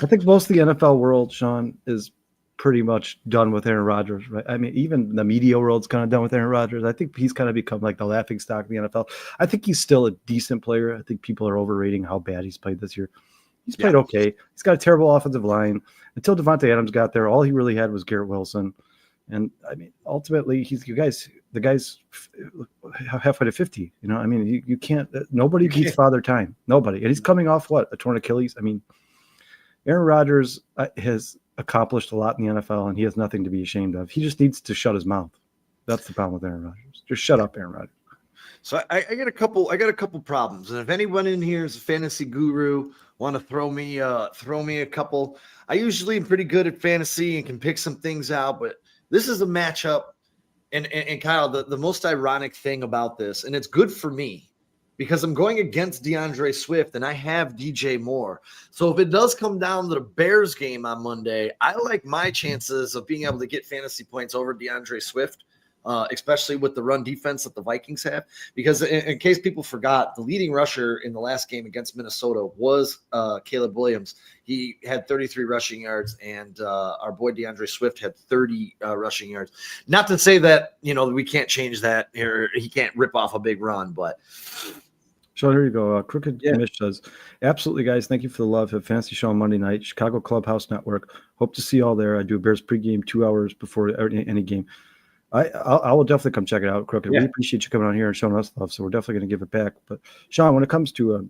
I think most of the NFL world, Sean, is pretty much done with Aaron Rodgers, right? I mean, even the media world's kind of done with Aaron Rodgers. I think he's kind of become like the laughing stock of the NFL. I think he's still a decent player. I think people are overrating how bad he's played this year. He's played okay. He's got a terrible offensive line. Until Devontae Adams got there, all he really had was Garrett Wilson. And I mean, ultimately, the guy's halfway to 50. You know, I mean, you can't. Nobody beats Father Time. Nobody. And he's coming off what, a torn Achilles. I mean, Aaron Rodgers has accomplished a lot in the NFL, and he has nothing to be ashamed of. He just needs to shut his mouth. That's the problem with Aaron Rodgers. Just shut up, Aaron Rodgers. So I got a couple problems, and if anyone in here is a fantasy guru, want to throw me a couple. I usually am pretty good at fantasy and can pick some things out, but this is a matchup. And Kyle, the most ironic thing about this, and it's good for me because I'm going against DeAndre Swift and I have DJ Moore. So if it does come down to the Bears game on Monday, I like my chances of being able to get fantasy points over DeAndre Swift. Especially with the run defense that the Vikings have, because in case people forgot, the leading rusher in the last game against Minnesota was Caleb Williams. He had 33 rushing yards, and our boy DeAndre Swift had 30 rushing yards. Not to say that, we can't change that, or he can't rip off a big run, but. So here you go. Crooked Mish says, absolutely, guys. Thank you for the love. Have fantasy show on Monday night, Chicago Clubhouse Network. Hope to see you all there. I do a Bears pregame 2 hours before any game. I will definitely come check it out, Crooked. We appreciate you coming on here and showing us love, so we're definitely going to give it back. But Sean, when it comes to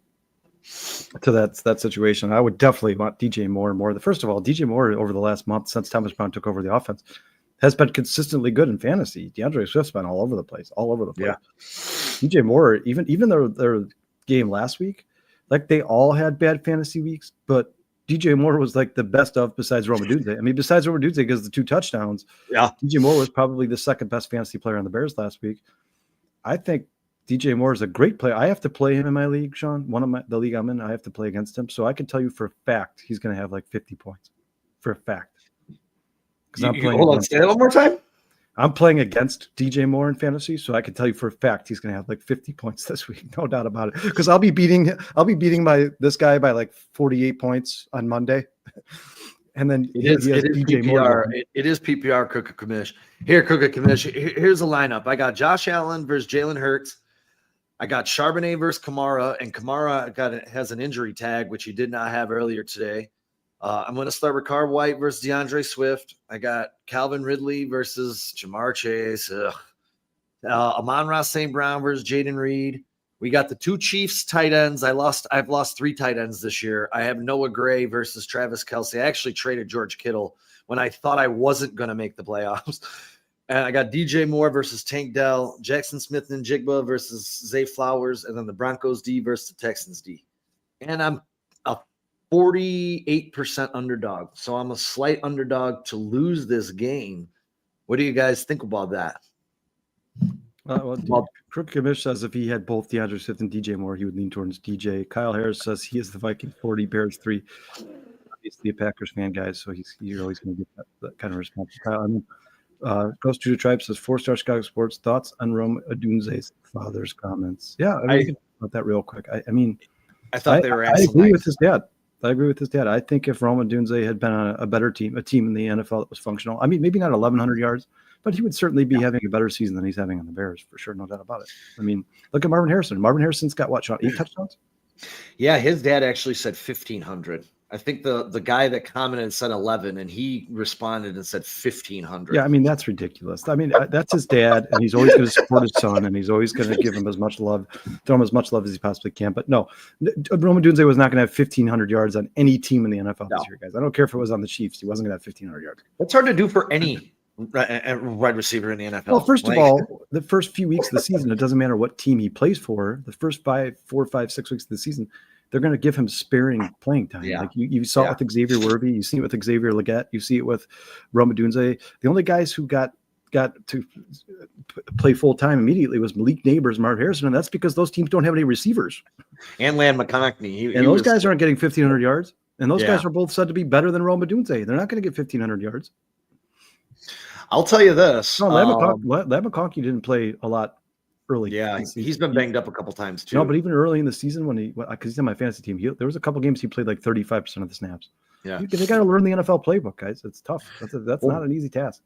that situation, I would definitely want DJ Moore more. First of all, DJ Moore over the last month since Thomas Brown took over the offense has been consistently good in fantasy. DeAndre Swift's been all over the place. Yeah. DJ Moore, even their game last week, like they all had bad fantasy weeks, but DJ Moore was like the best of besides Roma Dunze. I mean, besides Roma Dunze because the 2 touchdowns. Yeah. DJ Moore was probably the second best fantasy player on the Bears last week. I think DJ Moore is a great player. I have to play him in my league, Sean. The league I'm in, I have to play against him. So I can tell you for a fact he's going to have like 50 points. For a fact. Hold on, say that one more time. I'm playing against DJ Moore in fantasy, so I can tell you for a fact he's going to have like 50 points this week, no doubt about it. Because I'll be beating this guy by like 48 points on Monday, and then it is DJ PPR. Moore. It is PPR. Crooked Commish. Here, Crooked Commish. Here's the lineup. I got Josh Allen versus Jalen Hurts. I got Charbonnet versus Kamara, and Kamara has an injury tag, which he did not have earlier today. I'm going to start with Ricard White versus DeAndre Swift. I got Calvin Ridley versus Jamar Chase. Amon-Ra St. Brown versus Jaden Reed. We got the 2 Chiefs tight ends. I've lost 3 tight ends this year. I have Noah Gray versus Travis Kelce. I actually traded George Kittle when I thought I wasn't going to make the playoffs. And I got DJ Moore versus Tank Dell, Jackson Smith and Jigba versus Zay Flowers, and then the Broncos D versus the Texans D. And I'm a 48% underdog. So I'm a slight underdog to lose this game. What do you guys think about that? Crooked Mish says if he had both DeAndre Swift and DJ Moore, he would lean towards DJ. Kyle Harris says he is the Viking 40, Bears 3. Obviously a Packers fan, guys, so you're always going to get that kind of response. Kyle, Ghost to the Tribe says 4-star Chicago Sports. Thoughts on Rome Odunze's father's comments? Yeah, I mean, about that real quick. I thought they were asking. I agree with his dad. I think if Rome Odunze had been on a better team, a team in the NFL that was functional, I mean, maybe not 1,100 yards, but he would certainly be having a better season than he's having on the Bears, for sure, no doubt about it. I mean, look at Marvin Harrison. Marvin Harrison's got what, Sean, 8 touchdowns? Yeah, his dad actually said 1,500. I think the guy that commented said 11, and he responded and said 1,500. Yeah, I mean, that's ridiculous. I mean, that's his dad, and he's always going to support his son, and he's always going to give him as much love, throw him as much love as he possibly can. But no, Rome Odunze was not going to have 1,500 yards on any team in the NFL this year, guys. I don't care if it was on the Chiefs. He wasn't going to have 1,500 yards. That's hard to do for any wide receiver in the NFL. Well, first of all, the first few weeks of the season, it doesn't matter what team he plays for. The first 4, 5, 6 weeks of the season, they're going to give him sparing playing time. Yeah. Like you saw it with Xavier Worthy. You see it with Xavier Legette. You see it with Rome Odunze. The only guys who got got to play full time immediately was Malik Neighbors, Mark Harrison, and that's because those teams don't have any receivers. And Land McConkey. And those guys aren't getting 1,500 yards. And those guys are both said to be better than Rome Odunze. They're not going to get 1,500 yards. I'll tell you this. No, Land McConkey didn't play a lot early. Yeah, he's been banged up a couple times too. No, but even early in the season because he's on my fantasy team, there was a couple games he played like 35% of the snaps. Yeah, they got to learn the NFL playbook, guys. It's tough. That's not an easy task.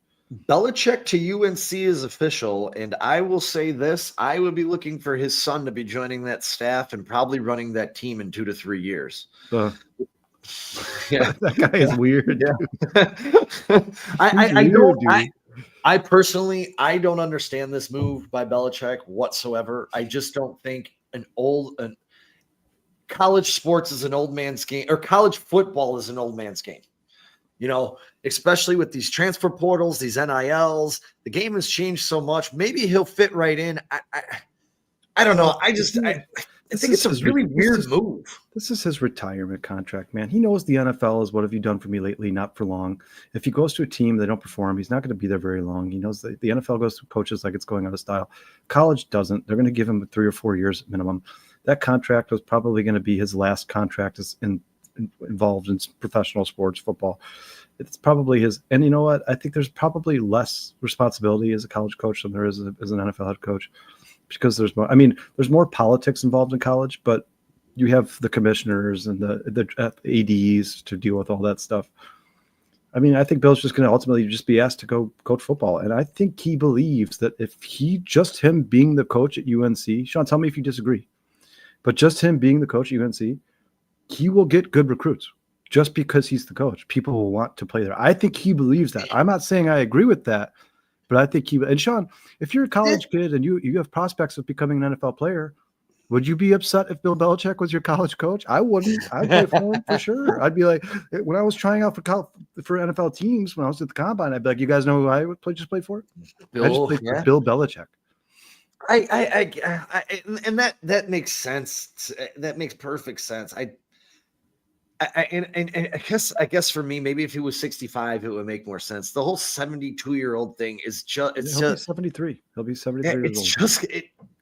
Belichick to UNC is official, and I will say this: I would be looking for his son to be joining that staff and probably running that team in 2 to 3 years. Yeah, that guy is weird. Yeah. I personally, I don't understand this move by Belichick whatsoever. I just don't think college sports is an old man's game, or college football is an old man's game. You know, especially with these transfer portals, these NILs, the game has changed so much. Maybe he'll fit right in. I don't know. I think it's a really weird move. This is his retirement contract, man. He knows the NFL is what have you done for me lately, not for long. If he goes to a team they don't perform, he's not going to be there very long. He knows that the NFL goes to coaches like it's going out of style. College doesn't. They're going to give him 3 or 4 years minimum. That contract was probably going to be his last contract involved in professional sports, football. It's probably his. And you know what? I think there's probably less responsibility as a college coach than there is as an NFL head coach. Because there's more politics involved in college, but you have the commissioners and the ADs to deal with all that stuff. I mean, I think Bill's just going to ultimately just be asked to go coach football. And I think he believes that if him being the coach at UNC, Sean, tell me if you disagree, but just him being the coach at UNC, he will get good recruits just because he's the coach. People will want to play there. I think he believes that. I'm not saying I agree with that. But I think and Sean, if you're a college kid and you have prospects of becoming an NFL player, would you be upset if Bill Belichick was your college coach? I wouldn't. I'd play for him for sure. I'd be like, when I was trying out for NFL teams, when I was at the combine, I'd be like, you guys know who I just played for? I just played for Bill Belichick. And that makes sense. That makes perfect sense. I guess for me, maybe if he was 65, it would make more sense. The whole 72-year-old thing is just be 73. He'll be 73 years old.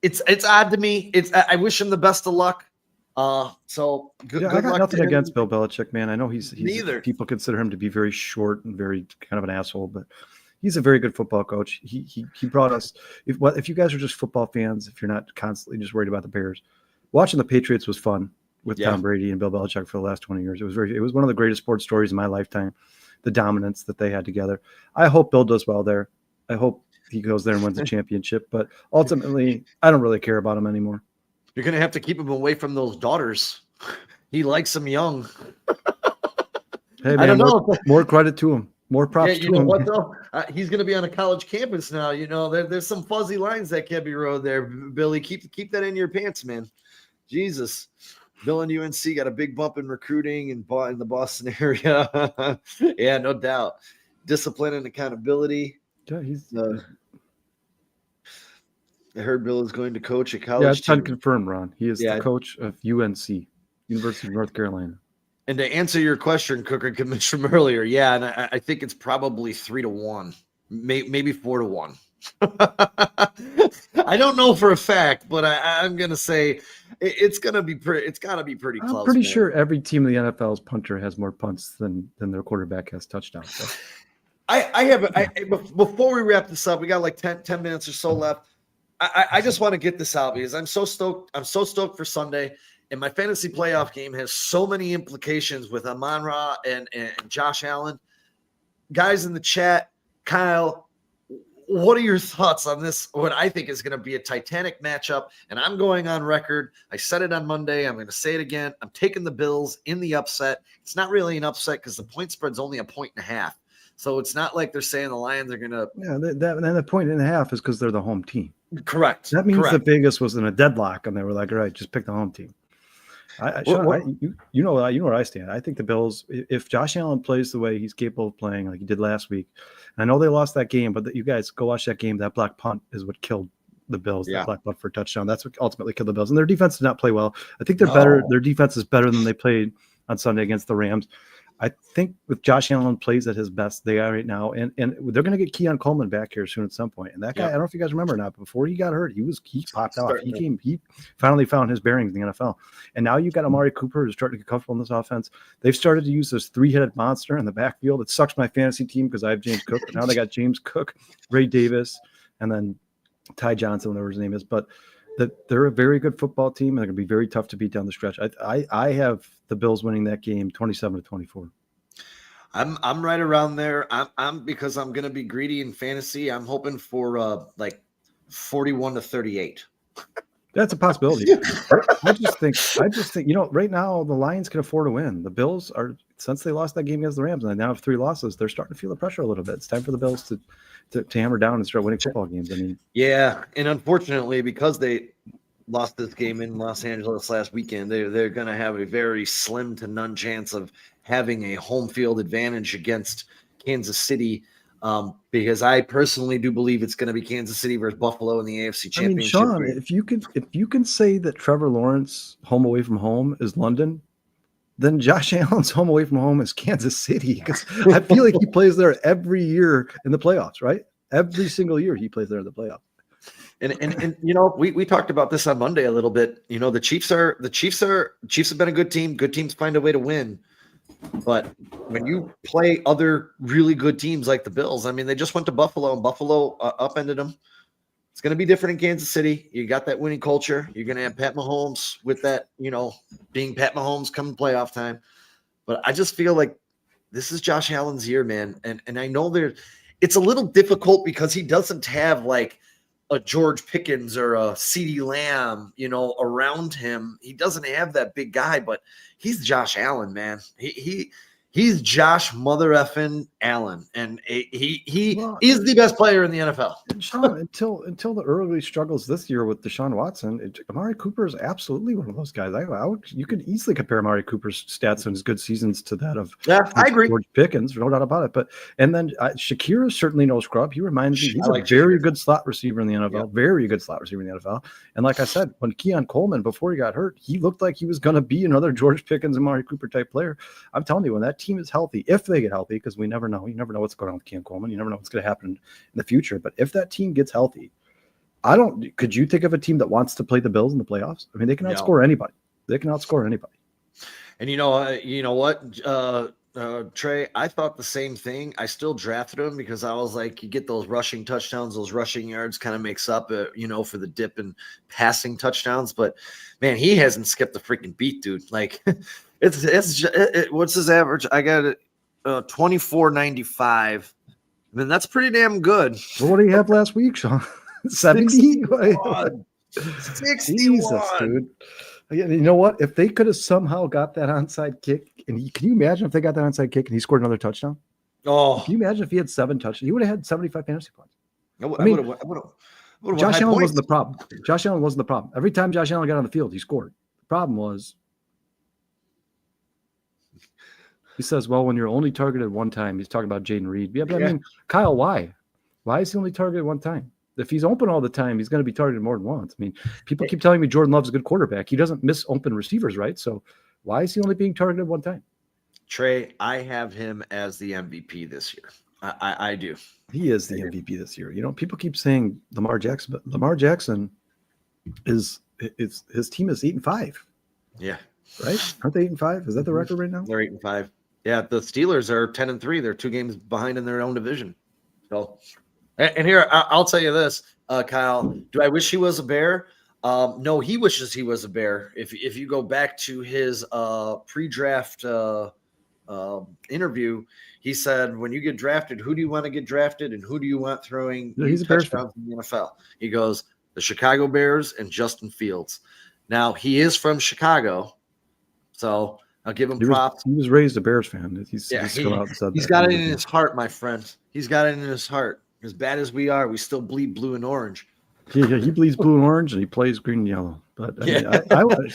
It's odd to me. I wish him the best of luck. So good. I got nothing against Bill Belichick, man. I know he's neither. People consider him to be very short and very kind of an asshole, but he's a very good football coach. He brought us. If you guys are just football fans, if you're not constantly just worried about the Bears, watching the Patriots was fun. With Tom Brady and Bill Belichick for the last 20 years. It was one of the greatest sports stories in my lifetime, the dominance that they had together. I hope Bill does well there. I hope he goes there and wins the championship, but ultimately I don't really care about him anymore. You're going to have to keep him away from those daughters. He likes them young. Hey, man, I don't know. More credit to him. More props to him. You know what, though? He's going to be on a college campus now. You know, there's some fuzzy lines that can be rode there, Billy. Keep that in your pants, man. Jesus. Bill and UNC got a big bump in recruiting in the Boston area. Yeah, no doubt. Discipline and accountability. Yeah, he's. I heard Bill is going to coach a college. Yeah, it's unconfirmed, Ron. He is the coach of UNC, University of North Carolina. And to answer your question, Cooker from earlier, yeah, and I think it's probably 3-1, maybe 4-1. I don't know for a fact, but I'm gonna say it's gonna be pretty. It's gotta be pretty close. I'm pretty sure every team in the NFL's punter has more punts than their quarterback has touchdowns. So. Before we wrap this up, we got like 10 minutes or so left. I just want to get this out because I'm so stoked. I'm so stoked for Sunday, and my fantasy playoff game has so many implications with Amon-Ra and Josh Allen. Guys in the chat, Kyle. What are your thoughts on this? What I think is going to be a titanic matchup, and I'm going on record. I said it on Monday. I'm going to say it again. I'm taking the Bills in the upset. It's not really an upset because the point spread's only 1.5, so it's not like they're saying the Lions are going to. Yeah, and the 1.5 is because they're the home team. Correct. That means that Vegas was in a deadlock, and they were like, "All right, just pick the home team." You know where I stand. I think the Bills, if Josh Allen plays the way he's capable of playing, like he did last week, I know they lost that game, but you guys go watch that game. That block punt is what killed the Bills. That block punt for a touchdown. That's what ultimately killed the Bills. And their defense did not play well. I think they're better. Their defense is better than they played on Sunday against the Rams. I think with Josh Allen plays at his best they are right now, and they're going to get Keon Coleman back here soon at some point. And that guy, I don't know if you guys remember or not, but before he got hurt, he popped off. He finally found his bearings in the NFL. And now you got Amari Cooper who's starting to get comfortable in this offense. They've started to use this three-headed monster in the backfield. It sucks my fantasy team because I have James Cook, but now they got James Cook, Ray Davis, and then Ty Johnson, whatever his name is. But they're a very good football team, and they're going to be very tough to beat down the stretch. I have the Bills winning that game 27-24. I'm right around there. I'm because I'm going to be greedy in fantasy. I'm hoping for like 41-38. That's a possibility. I just think, right now the Lions can afford to win. The Bills are, since they lost that game against the Rams and they now have 3 losses, they're starting to feel the pressure a little bit. It's time for the Bills to hammer down and start winning football games. I mean, yeah, and unfortunately, because they lost this game in Los Angeles last weekend, they're going to have a very slim to none chance of having a home field advantage against Kansas City. Because I personally do believe it's going to be Kansas City versus Buffalo in the AFC Championship. I mean, Sean, if you can say that Trevor Lawrence home away from home is London, then Josh Allen's home away from home is Kansas City, because I feel like he plays there every year in the playoffs, right? Every single year he plays there in the playoffs. And we talked about this on Monday a little bit. The Chiefs have been a good team. Good teams find a way to win. But when you play other really good teams like the Bills, I mean, they just went to Buffalo and Buffalo upended them. It's going to be different in Kansas City. You got that winning culture. You're going to have Pat Mahomes with that, being Pat Mahomes come playoff time. But I just feel like this is Josh Allen's year, man. And I know it's a little difficult because he doesn't have like a George Pickens or a CeeDee Lamb, around him. He doesn't have that big guy, but he's Josh Allen, man. He's Josh mother effing Allen, and he is the best player in the NFL. Sean, until the early struggles this year with Deshaun Watson, Amari Cooper is absolutely one of those guys. You could easily compare Amari Cooper's stats in his good seasons to that of I agree. George Pickens, no doubt about it. And then Shakir is certainly no scrub. He reminds me he's a very good slot receiver in the NFL, very good slot receiver in the NFL. And like I said, when Keon Coleman, before he got hurt, he looked like he was going to be another George Pickens, Amari Cooper type player. I'm telling you, when that team is healthy, if they get healthy, because we never know. You never know what's going on with Keon Coleman. You never know what's going to happen in the future. But if that team gets healthy, could you think of a team that wants to play the Bills in the playoffs? I mean, they can outscore anybody. They can outscore anybody. And you know what, Trey, I thought the same thing. I still drafted him because I was like, you get those rushing touchdowns, those rushing yards kind of makes up, for the dip and passing touchdowns. But man, he hasn't skipped a freaking beat, dude. Like what's his average? I got it 24.95. I mean, that's pretty damn good. Well, what do you have last week, Sean? 70? 61. Jesus, dude. You know what? If they could have somehow got that onside kick, and can you imagine if they got that onside kick and he scored another touchdown? Oh, can you imagine if he had 7 touchdowns? He would have had 75 fantasy points. I would have. Josh Allen wasn't the problem. Josh Allen wasn't the problem. Every time Josh Allen got on the field, he scored. The problem was, he says, well, when you're only targeted one time, he's talking about Jaden Reed. Yeah, but I mean, Kyle, why? Why is he only targeted one time? If he's open all the time, he's going to be targeted more than once. I mean, people keep telling me Jordan Love's a good quarterback. He doesn't miss open receivers, right? So why is he only being targeted one time? Trey, I have him as the MVP this year. I do. He is the MVP this year. People keep saying Lamar Jackson, but Lamar Jackson his team is 8-5. Yeah. Right? Aren't they 8-5? Is that the record right now? They're 8-5. Yeah, the Steelers are 10-3. They're 2 games behind in their own division. So, and here I'll tell you this, Kyle. Do I wish he was a Bear? No, he wishes he was a Bear. If you go back to his pre-draft interview, he said, when you get drafted, who do you want to get drafted and who do you want throwing touchdowns in the NFL? He goes, the Chicago Bears and Justin Fields. Now, he is from Chicago, so I'll give him props. He was raised a Bears fan. He's got it in his heart, my friend. He's got it in his heart. As bad as we are, we still bleed blue and orange. Yeah, he bleeds blue and orange, and he plays green and yellow. But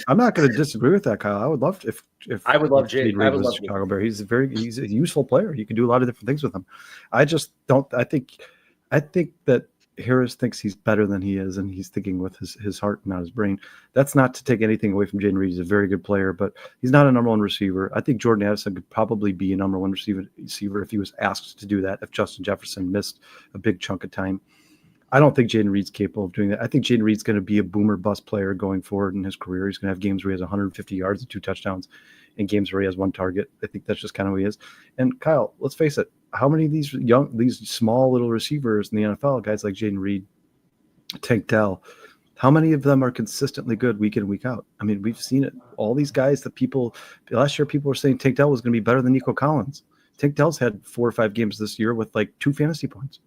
I'm not going to disagree with that, Kyle. I would love if I would love Jaden. I would love Chicago Bear. He's a useful player. You can do a lot of different things with him. I just don't. I think that Harris thinks he's better than he is, and he's thinking with his heart, not his brain. That's not to take anything away from Jaden Reed. He's a very good player, but he's not a number one receiver. I think Jordan Addison could probably be a number one receiver if he was asked to do that, if Justin Jefferson missed a big chunk of time. I don't think Jaden Reed's capable of doing that. I think Jaden Reed's going to be a boomer bust player going forward in his career. He's going to have games where he has 150 yards and 2 touchdowns, and games where he has 1 target. I think that's just kind of who he is. And Kyle, let's face it, how many of these small little receivers in the NFL, guys like Jaden Reed, Tank Dell, how many of them are consistently good week in, week out? I mean, we've seen it. All these guys that last year people were saying Tank Dell was going to be better than Nico Collins. Tank Dell's had 4 or 5 games this year with like 2 fantasy points.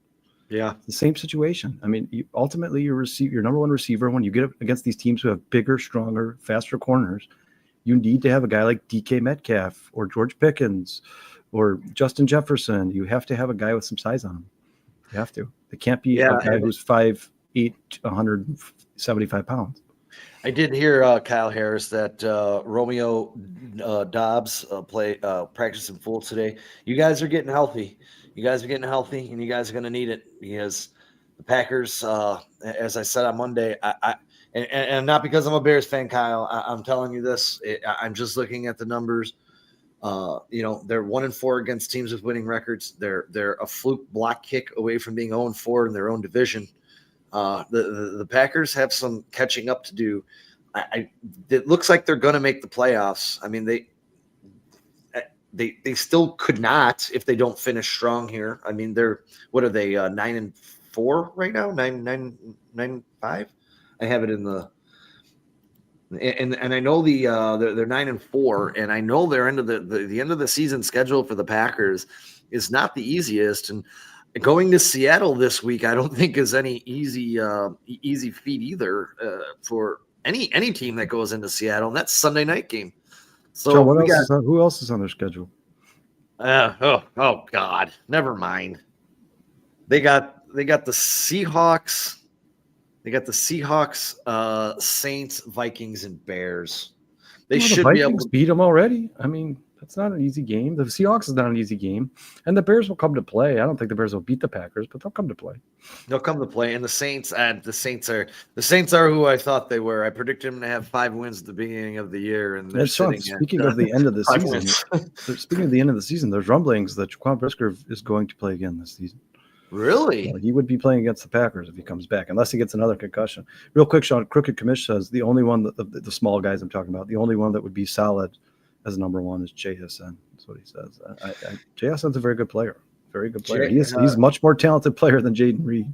Yeah, the same situation. I mean, ultimately, your number one receiver, when you get up against these teams who have bigger, stronger, faster corners, you need to have a guy like DK Metcalf or George Pickens or Justin Jefferson. You have to have a guy with some size on him. You have to. It can't be a guy who's 5'8", 175 pounds. I did hear Kyle Harris that Romeo Dobbs practicing full today. You guys are getting healthy. You guys are getting healthy, and you guys are going to need it because the Packers, as I said on Monday, and not because I'm a Bears fan, Kyle, I'm telling you this. I'm just looking at the numbers. They're 1-4 against teams with winning records. They're a fluke block kick away from being 0-4 in their own division. The Packers have some catching up to do. It looks like they're going to make the playoffs. I mean, they still could not if they don't finish strong here. I mean, what are they 9-4 right now? 9-5. I have it in the and I know they're 9-4, and I know their end of the end of the season schedule for the Packers is not the easiest. And going to Seattle this week, I don't think is any easy feat either for any team that goes into Seattle. And that's Sunday night game. So Joe, who else is on their schedule? Oh God, never mind. They got the Seahawks. They got the Seahawks, Saints, Vikings, and Bears. The Vikings be able to beat them already. I mean, that's not an easy game. The Seahawks is not an easy game, and the Bears will come to play. I don't think the Bears will beat the Packers, but they'll come to play. They'll come to play, and the Saints are who I thought they were. I predicted them to have 5 wins at the beginning of the year, and they're speaking of the end of the season. Speaking of the end of the season, there's rumblings that Jaquan Brisker is going to play again this season. Really? He would be playing against the Packers if he comes back, unless he gets another concussion. Real quick, Sean, Crooked Commish says the only one, the small guys I'm talking about, the only one that would be solid as number one is JSN. That's what he says. JSN's a very good player. Very good player. He's a much more talented player than Jaden Reed.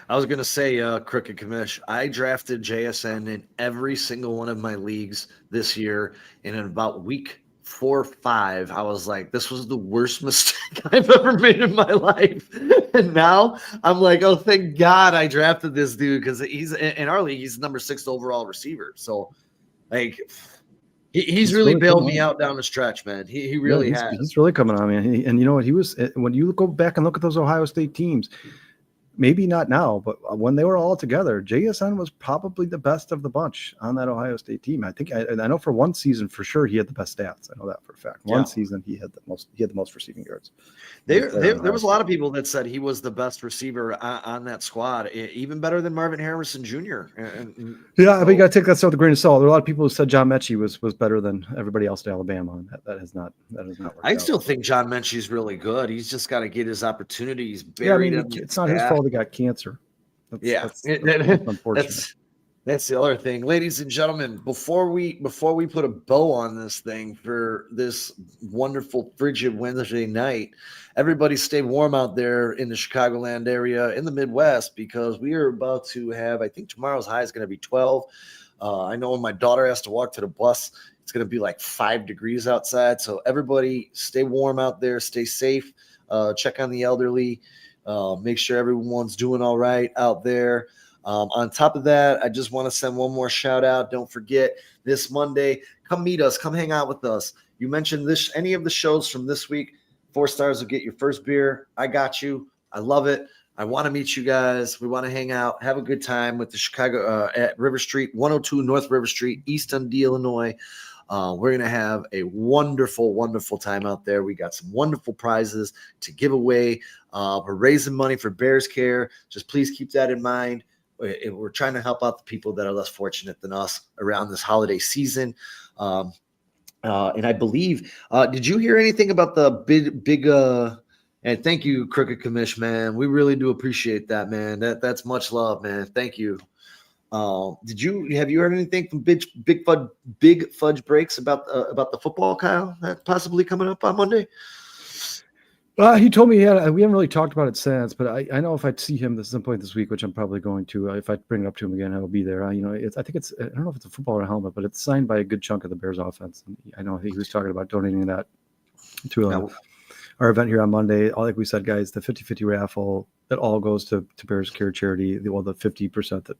I was going to say, Crooked Commish, I drafted JSN in every single one of my leagues this year, and in about week 4 or 5, I was like, this was the worst mistake I've ever made in my life. And now I'm like, oh, thank God I drafted this dude, because he's in our league, he's the number 6 overall receiver. So, like, he's really bailed me out down the stretch, man. He really has. He's really coming on, man. And you know what? He was, when you go back and look at those Ohio State teams, maybe not now, but when they were all together, JSN was probably the best of the bunch on that Ohio State team. I think I know for one season for sure he had the best stats. I know that for a fact. One season he had the most receiving yards. There was a lot of people that said he was the best receiver on that squad, even better than Marvin Harrison Jr. But you got to take that stuff with a grain of salt. There are a lot of people who said John Mechie was better than everybody else at Alabama, and that has not worked I still think John Mechie's really good. He's just got to get his opportunities. It's not his fault he got cancer. That's unfortunate. That's the other thing, ladies and gentlemen. Before we put a bow on this thing for this wonderful frigid Wednesday night, everybody stay warm out there in the Chicagoland area, in the Midwest, because we are about to have, I think tomorrow's high is going to be 12. I know when my daughter has to walk to the bus, it's going to be like 5 degrees outside. So everybody stay warm out there, stay safe, check on the elderly, make sure everyone's doing all right out there. On top of that, I just want to send one more shout out. Don't forget, this Monday, come meet us, come hang out with us. You mentioned any of the shows from this week, 4 stars will get your first beer. I got you. I love it. I want to meet you guys. We want to hang out, have a good time with the Chicago at River Street, 102 North River Street, East Dundee, Illinois. We're going to have a wonderful, wonderful time out there. We got some wonderful prizes to give away. We're raising money for Bears Care. Just please keep that in mind. We're trying to help out the people that are less fortunate than us around this holiday season. And I believe, did you hear anything about the big and thank you, Crooked Commish, man. We really do appreciate that, man. That's much love, man. Thank you. Have you heard anything from Big Fudge Breaks about the football, Kyle, that's possibly coming up on Monday? He told me we haven't really talked about it since, but I know if I see him at some point this week, which I'm probably going to, if I bring it up to him again, I'll be there. I don't know if it's a football or a helmet, but it's signed by a good chunk of the Bears offense. And I know he was talking about donating that to our event here on Monday. Like we said, guys, the 50-50 raffle, that all goes to Bears Care charity. The 50% that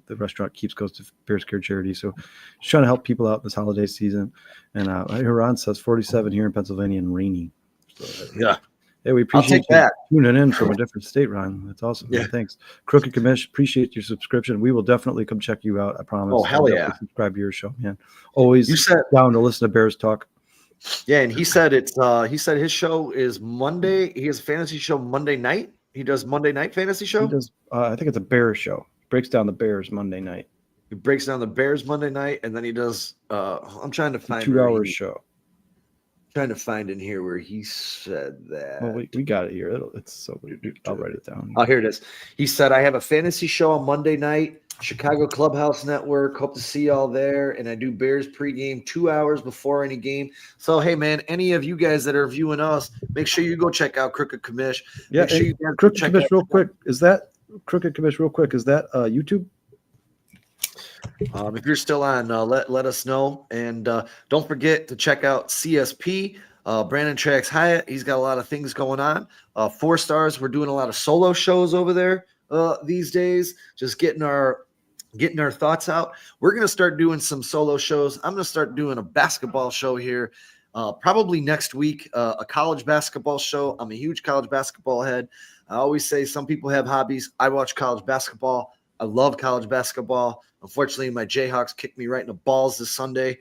the restaurant keeps goes to Bears Care charity. So just trying to help people out this holiday season. And I hear Ron says 47 here in Pennsylvania and rainy. So, yeah. Hey, we appreciate you tuning in from a different state, Ron. That's awesome. Yeah. Thanks. Crooked Commish, appreciate your subscription. We will definitely come check you out. I promise. Oh, hell yeah. Subscribe to your show, man. Always down to listen to Bears talk. Yeah, and he said he said his show is Monday. He has a fantasy show Monday night. He does Monday night fantasy show. He does. I think it's a Bears show. Breaks down the Bears Monday night. He breaks down the Bears Monday night, and then he does. I'm trying to find 2-hour show. Trying to find in here where he said that. Well, we got it here. It's so. I'll write it down. Oh, here it is. He said, "I have a fantasy show on Monday night. Chicago Clubhouse Network. Hope to see y'all there. And I do Bears pregame 2 hours before any game. So, hey, man, any of you guys that are viewing us, make sure you go check out Crooked Commish. Yeah, Crooked Commish, real quick. Is that Crooked Commish, real quick? Is that YouTube? If you're still on, let us know. And don't forget to check out CSP. Brandon Trax Hyatt. He's got a lot of things going on. 4 stars. We're doing a lot of solo shows over there these days. Just getting our thoughts out. We're going to start doing some solo shows. I'm going to start doing a basketball show here probably next week, a college basketball show. I'm a huge college basketball head. I always say some people have hobbies. I watch college basketball. I love college basketball. Unfortunately, my Jayhawks kicked me right in the balls this Sunday.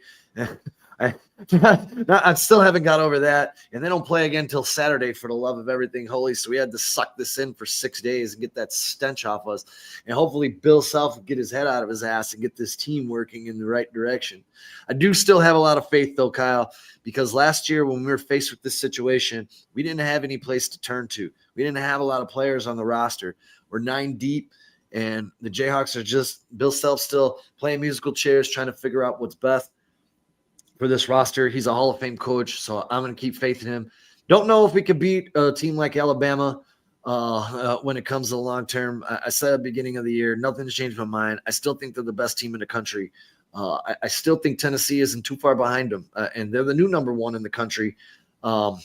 I still haven't got over that. And they don't play again until Saturday for the love of everything holy. So we had to suck this in for 6 days and get that stench off us. And hopefully Bill Self will get his head out of his ass and get this team working in the right direction. I do still have a lot of faith, though, Kyle, because last year when we were faced with this situation, we didn't have any place to turn to. We didn't have a lot of players on the roster. We're 9 deep. And the Jayhawks are just Bill Self still playing musical chairs, trying to figure out what's best for this roster. He's a Hall of Fame coach, so I'm going to keep faith in him. Don't know if we could beat a team like Alabama when it comes to the long term. I said at the beginning of the year, nothing's changed my mind. I still think they're the best team in the country. I still think Tennessee isn't too far behind them, and they're the new number 1 in the country. They're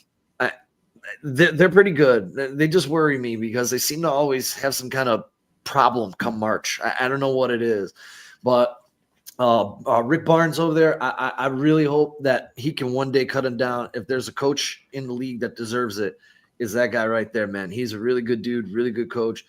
pretty good. They just worry me because they seem to always have some kind of problem come March. I don't know what it is, but Rick Barnes over there, I really hope that he can one day cut him down. If there's a coach in the league that deserves it, is that guy right there, man. He's a really good dude, really good coach.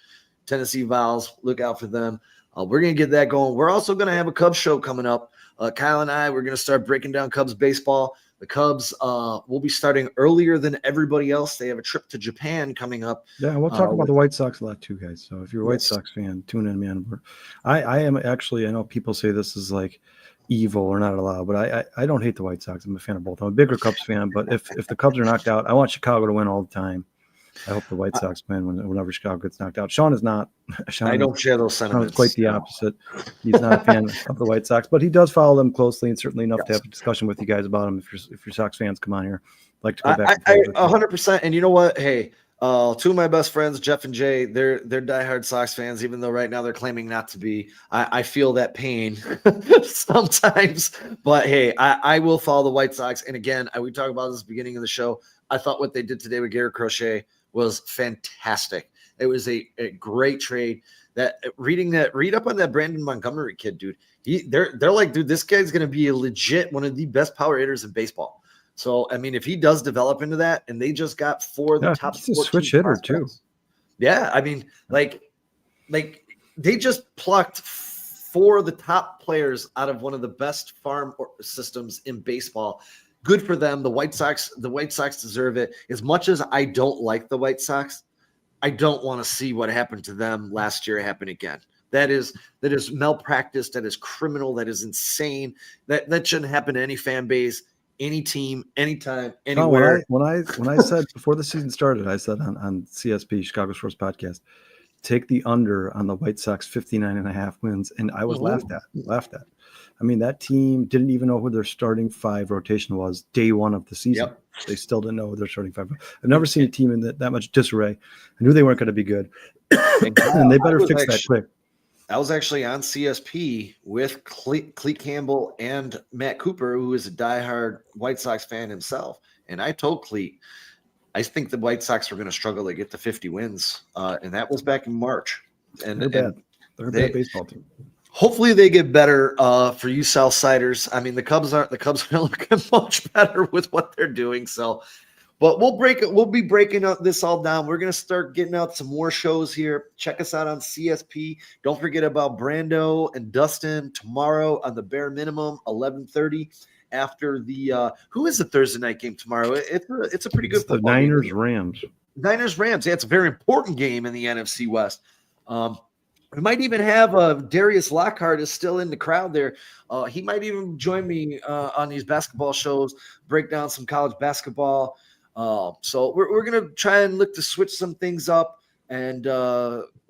Tennessee Vols, look out for them. We're going to get that going. We're also going to have a Cubs show coming up. Kyle and I, we're going to start breaking down Cubs baseball. The Cubs will be starting earlier than everybody else. They have a trip to Japan coming up. Yeah, we'll talk about the White Sox a lot too, guys. So if you're a White Sox fan, tune in, man. I am actually, I know people say this is like evil or not allowed, but I don't hate the White Sox. I'm a fan of both. I'm a bigger Cubs fan, but if the Cubs are knocked out, I want Chicago to win all the time. I hope the White Sox win whenever Chicago gets knocked out. Sean is not. I don't share those sentiments. Sean is quite the opposite. He's not a fan of the White Sox, but he does follow them closely and certainly enough to have a discussion with you guys about them. If your Sox fans come on here, I'd like to go back. 100%. And you know what? Hey, 2 of my best friends, Jeff and Jay, they're diehard Sox fans, even though right now they're claiming not to be. I feel that pain sometimes, but hey, I will follow the White Sox. And again, we talked about this at the beginning of the show. I thought what they did today with Garrett Crochet was fantastic. It was a great trade. Read up on that Brandon Montgomery kid, dude. They're like, dude, this guy's going to be a legit one of the best power hitters in baseball. So, I mean, if he does develop into that, and they just got 4 of the top 14 switch hitter prospects. too. Yeah, I mean, like they just plucked 4 of the top players out of one of the best farm systems in baseball. Good for them. The White Sox deserve it. As much as I don't like the White Sox, I don't want to see what happened to them last year happen again. That is malpractice. That is criminal. That is insane. That shouldn't happen to any fan base, any team, anytime, anywhere. When I said before the season started, I said on CSP, Chicago Sports Podcast, take the under on the White Sox 59.5 wins, and I was laughed at. I mean, that team didn't even know who their starting 5 rotation was day one of the season. Yep. They still didn't know who their starting 5. I've never seen a team in that much disarray. I knew they weren't going to be good, and they better fix that quick. I was actually on CSP with Cleet Campbell and Matt Cooper, who is a diehard White Sox fan himself. And I told Cleet, I think the White Sox were going to struggle to get to 50 wins. And that was back in March. And they're bad. They're a bad baseball team. Hopefully they get better for you Southsiders. I mean, the Cubs are looking much better with what they're doing. So, but we'll be breaking up this all down. We're going to start getting out some more shows here. Check us out on CSP. Don't forget about Brando and Dustin tomorrow on the bare minimum, 11:30 after the who is the Thursday night game tomorrow? It's a pretty good the Niners Rams. Yeah, it's a very important game in the NFC West. We might even have Darius Lockhart is still in the crowd there. He might even join me on these basketball shows, break down some college basketball. So we're going to try and look to switch some things up and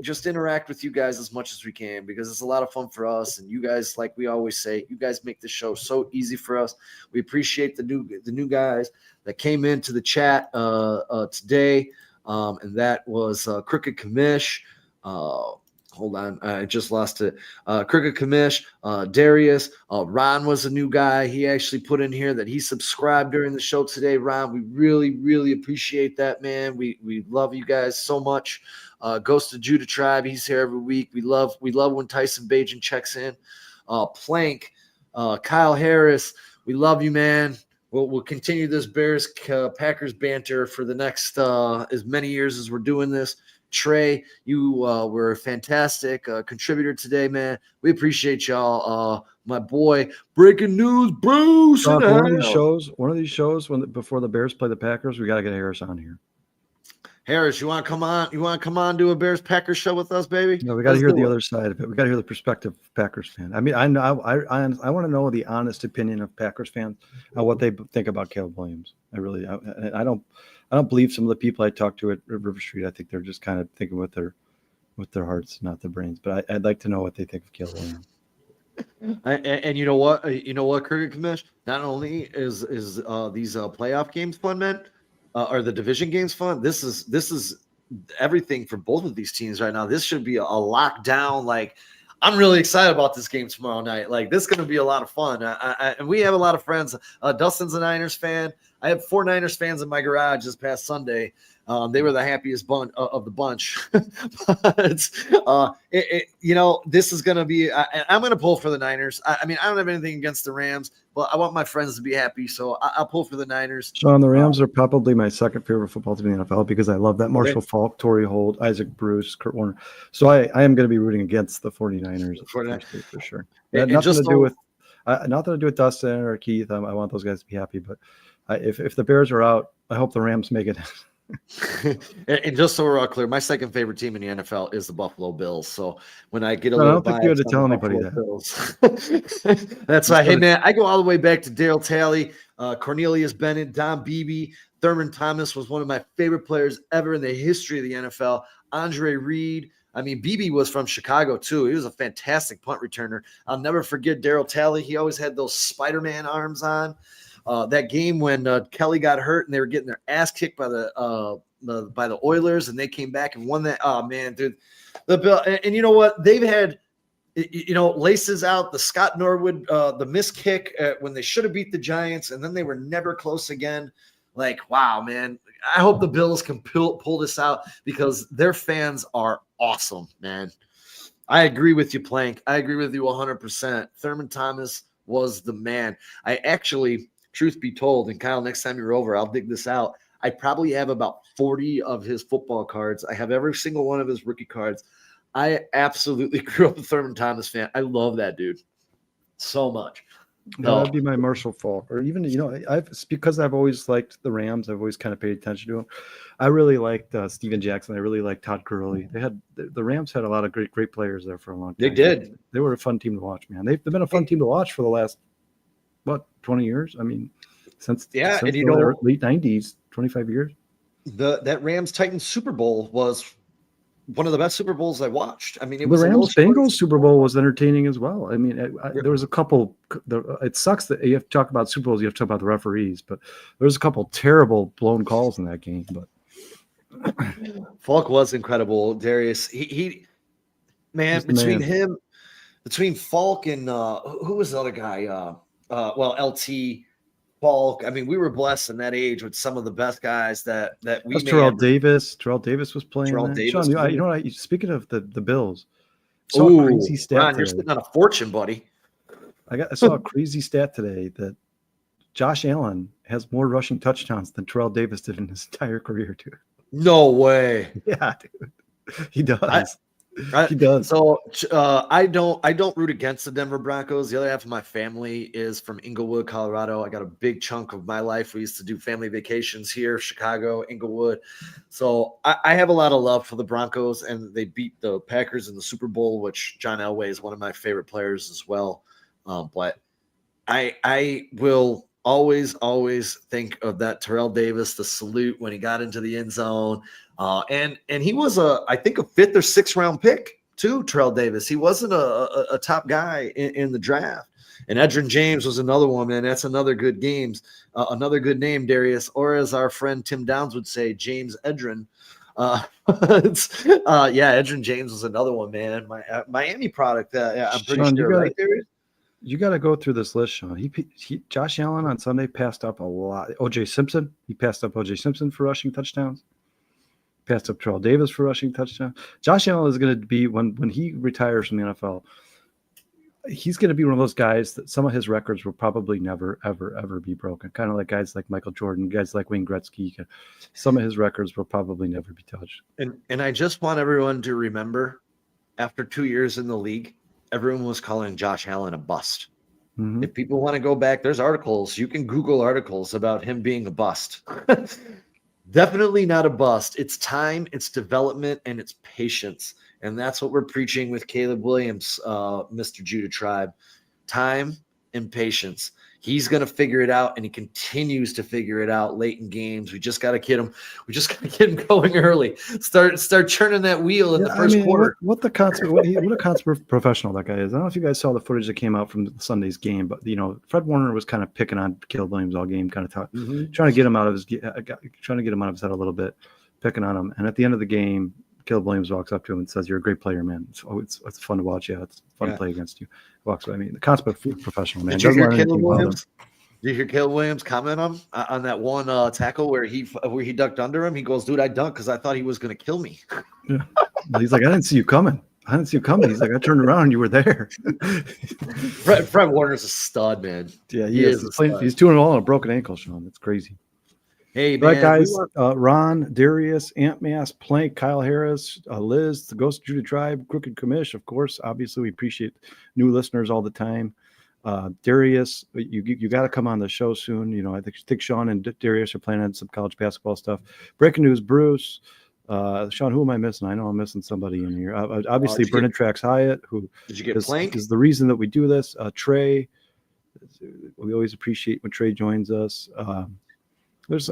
just interact with you guys as much as we can, because it's a lot of fun for us. And you guys, like we always say, you guys make this show so easy for us. We appreciate the new guys that came into the chat today. And that was Crooked Commish. Hold on, I just lost it. Cricket Commish, Darius, Ron was a new guy. He actually put in here that he subscribed during the show today. Ron, we really, really appreciate that, man. We love you guys so much. Ghost of Judah Tribe, he's here every week. We love when Tyson Bajan checks in. Plank, Kyle Harris, we love you, man. We'll continue this Bears Packers banter for the next as many years as we're doing this. Trey, you were a fantastic contributor today, man. We appreciate y'all. My boy, breaking news, Bruce. One of these shows before the Bears play the Packers, we got to get Harris on here. Harris, you want to come on? You want to come on do a Bears Packers show with us, baby? No, we got to hear the other side of it. We got to hear the perspective of Packers fan. I mean, I want to know the honest opinion of Packers fans on what they think about Caleb Williams. I don't believe some of the people I talk to at River Street. I think they're just kind of thinking with their hearts, not their brains. But I'd like to know what they think of Caleb Williams. And you know what? Cricket Commish. Not only is these playoff games fun, man, or the division games fun. This is everything for both of these teams right now. This should be a lockdown. Like, I'm really excited about this game tomorrow night. Like, this is going to be a lot of fun. And we have a lot of friends. Dustin's a Niners fan. I have 4 Niners fans in my garage this past Sunday. They were the happiest of the bunch. But, this is going to be I'm going to pull for the Niners. I mean, I don't have anything against the Rams, but I want my friends to be happy, so I'll pull for the Niners. Sean, the Rams are probably my second favorite football team in the NFL because I love that Marshall Faulk, Torrey Holt, Isaac Bruce, Kurt Warner. So I am going to be rooting against the 49ers for sure. Nothing to do with Dustin or Keith. I want those guys to be happy, but if the Bears are out, I hope the Rams make it. And just so we're all clear, my second favorite team in the NFL is the Buffalo Bills. So when I get I don't think you had to tell anybody that. That's right. Hey, man, I go all the way back to Daryl Talley, Cornelius Bennett, Don Beebe. Thurman Thomas was one of my favorite players ever in the history of the NFL. Andre Reed. I mean, Beebe was from Chicago, too. He was a fantastic punt returner. I'll never forget Daryl Talley. He always had those Spider-Man arms on. That game when Kelly got hurt and they were getting their ass kicked by the Oilers, and they came back and won that. Oh man, dude, the Bill. And you know what? They've had, laces out, the Scott Norwood, the missed kick when they should have beat the Giants, and then they were never close again. Like, wow, man. I hope the Bills can pull this out because their fans are awesome, man. I agree with you, Plank. I agree with you 100%. Thurman Thomas was the man. I actually, truth be told, and Kyle, next time you're over, I'll dig this out. I probably have about 40 of his football cards. I have every single one of his rookie cards. I absolutely grew up a Thurman Thomas fan. I love that dude so much. No, that'd be my Marshall Faulk, or even because I've always liked the Rams. I've always kind of paid attention to them. I really liked Steven Jackson. I really liked Todd Gurley. The Rams had a lot of great players there for a long time. They did. They were a fun team to watch, man. They've been a fun team to watch for the last 20 years. I mean, since and the late 90s, 25 years. That Rams Titans Super Bowl was one of the best Super Bowls I watched. I mean, the Rams Bengals Super Bowl was entertaining as well. I mean, there was a couple. It sucks that you have to talk about Super Bowls. You have to talk about the referees, but there was a couple terrible blown calls in that game. But Falk was incredible. Darius, he between Falk and who was the other guy? LT. Falk. I mean, we were blessed in that age with some of the best guys that we. Terrell Davis. Terrell Davis was playing. Terrell Davis. Sean, speaking of the Bills, I saw a crazy stat. Ron, you're sitting on a fortune, buddy. I saw a crazy stat today that Josh Allen has more rushing touchdowns than Terrell Davis did in his entire career, dude. No way. Yeah, dude. He does. He does. So I don't root against the Denver Broncos. The other half of my family is from Inglewood, Colorado. I got a big chunk of my life. We used to do family vacations here, Chicago, Inglewood. So I have a lot of love for the Broncos, and they beat the Packers in the Super Bowl, which John Elway is one of my favorite players as well. But I will always think of that Terrell Davis, the salute when he got into the end zone. And he was I think a 5th or 6th round pick too, Terrell Davis. He wasn't a top guy in the draft. And Edgerrin James was another one, man. That's another good another good name, Darius, or as our friend Tim Downs would say, James Edgerrin. Edgerrin James was another one, man. My Miami product. I'm pretty sure, right, Darius? You got to go through this list, Sean. Josh Allen on Sunday passed up a lot. O.J. Simpson, he passed up O.J. Simpson for rushing touchdowns. Passed up Terrell Davis for rushing touchdowns. Josh Allen is going to be, when he retires from the NFL, he's going to be one of those guys that some of his records will probably never, ever, ever be broken. Kind of like guys like Michael Jordan, guys like Wayne Gretzky. Some of his records will probably never be touched. And I just want everyone to remember, after 2 years in the league, everyone was calling Josh Allen a bust. Mm-hmm. If people want to go back, there's articles. You can Google articles about him being a bust. Definitely not a bust. It's time, it's development, and it's patience. And that's what we're preaching with Caleb Williams, Mr. Judah Tribe. Time and patience. He's going to figure it out, and he continues to figure it out late in games. We just got to get him. We just got to get him going early. Start churning that wheel in the first quarter. What a consummate professional that guy is. I don't know if you guys saw the footage that came out from Sunday's game, but Fred Warner was kind of picking on Caleb Williams all game, kind of trying to get him out of his head a little bit, picking on him. And at the end of the game, Caleb Williams walks up to him and says, "You're a great player, man. It's fun to watch. Yeah, it's fun to play against you." Walks away. I mean, the consummate professional, man. Did you hear Caleb Williams? Did you hear Caleb Williams comment on that one tackle where he ducked under him? He goes, "Dude, I dunked because I thought he was going to kill me." Yeah. He's like, "I didn't see you coming. He's like, "I turned around and you were there." Fred Warner's a stud, man. Yeah, he is. He's 2-0 on a broken ankle, Sean. That's crazy. Hey, man. Right, guys. Ron, Darius, Ant Mass, Plank, Kyle Harris, Liz, the Ghost Judah Tribe, Crooked Commish, of course. Obviously, we appreciate new listeners all the time. Darius, you got to come on the show soon. I think Sean and Darius are planning on some college basketball stuff. Breaking news, Bruce. Sean, who am I missing? I know I'm missing somebody in here. Obviously, Brennan Trax Hyatt, who did you get Plank? Is the reason that we do this. Trey, we always appreciate when Trey joins us.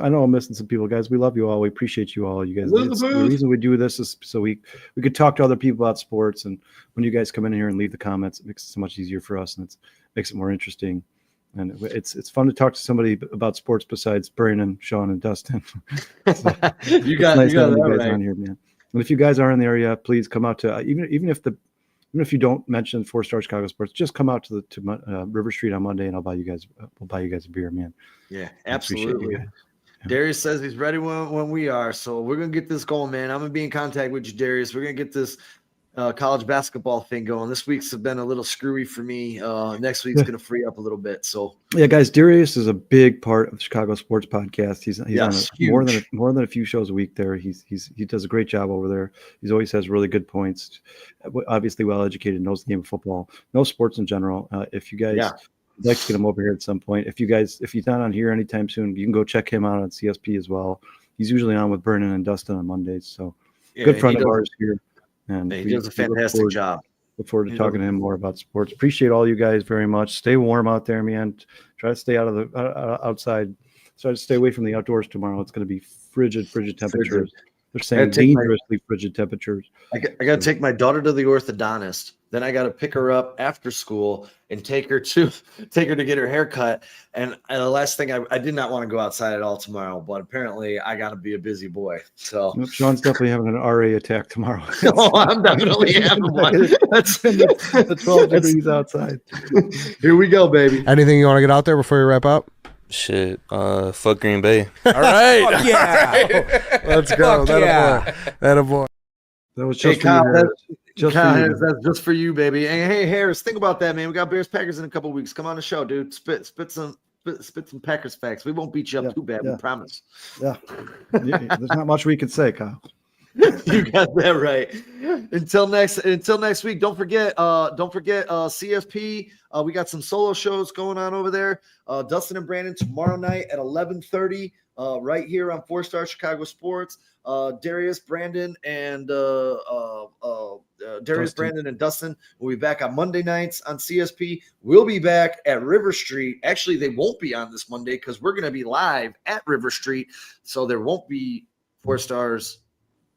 I know I'm missing some people, guys. We love you all. We appreciate you all. You guys. The reason we do this is so we could talk to other people about sports. And when you guys come in here and leave the comments, it makes it so much easier for us, and it makes it more interesting. And it's fun to talk to somebody about sports besides Brandon, Sean, and Dustin. So you got that guys right on here, man. And if you guys are in the area, please come out to even if you don't mention 4-Star Chicago Sports, just come out to River Street on Monday, and we'll buy you guys a beer, man. Yeah, absolutely. Darius says he's ready when we are, so we're gonna get this going, man. I'm gonna be in contact with you, Darius. We're gonna get this. college basketball thing going. This week's have been a little screwy for me. Next week's going to free up a little bit. So yeah, guys, Darius is a big part of the Chicago Sports Podcast. He's Yes, on more than a few shows a week there. He does a great job over there. He always has really good points. Obviously well educated, knows the game of football, knows sports in general. If you guys would like to get him over here at some point, if he's not on here anytime soon, you can go check him out on CSP as well. He's usually on with Brennan and Dustin on Mondays. So good friend of ours here. And he does a fantastic job. Look forward to talking to him more about sports. Appreciate all you guys very much. Stay warm out there, man. Try to stay out of the outside. Try to stay away from the outdoors tomorrow. It's going to be frigid temperatures. They're saying dangerously frigid temperatures. I got to take my daughter to the orthodontist. Then I got to pick her up after school and take her to get her hair cut. And the last thing, I did not want to go outside at all tomorrow, but apparently I got to be a busy boy. So Sean's definitely having an RA attack tomorrow. Oh, I'm definitely having one. That's the 12 degrees outside. Here we go, baby. Anything you want to get out there before we wrap up? Shit, fuck Green Bay. All right. Fuck yeah. Let's go. That a boy. That was Hey, just Kyle, for you. that's just for you, baby. And hey, Harris, think about that, man. We got Bears Packers in a couple weeks. Come on the show, dude. Spit some Packers facts. We won't beat you up too bad. We promise. Yeah. There's not much we can say, Kyle. You got that right. Until next week. Don't forget CFP. We got some solo shows going on over there. Dustin and Brandon tomorrow night at 11:30, right here on 4-Star Chicago Sports. Darius, Brandon, and Brandon and Dustin will be back on Monday nights on CSP. We'll be back at River Street. Actually, they won't be on this Monday because we're going to be live at River Street, so there won't be 4 Stars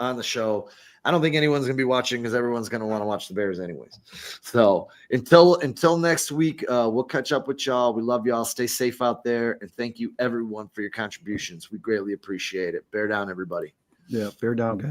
on the show. I don't think anyone's going to be watching because everyone's going to want to watch the Bears anyways. So until next week, we'll catch up with y'all. We love y'all. Stay safe out there. And thank you everyone for your contributions. We greatly appreciate it. Bear down, everybody. Yeah, bear down, guys.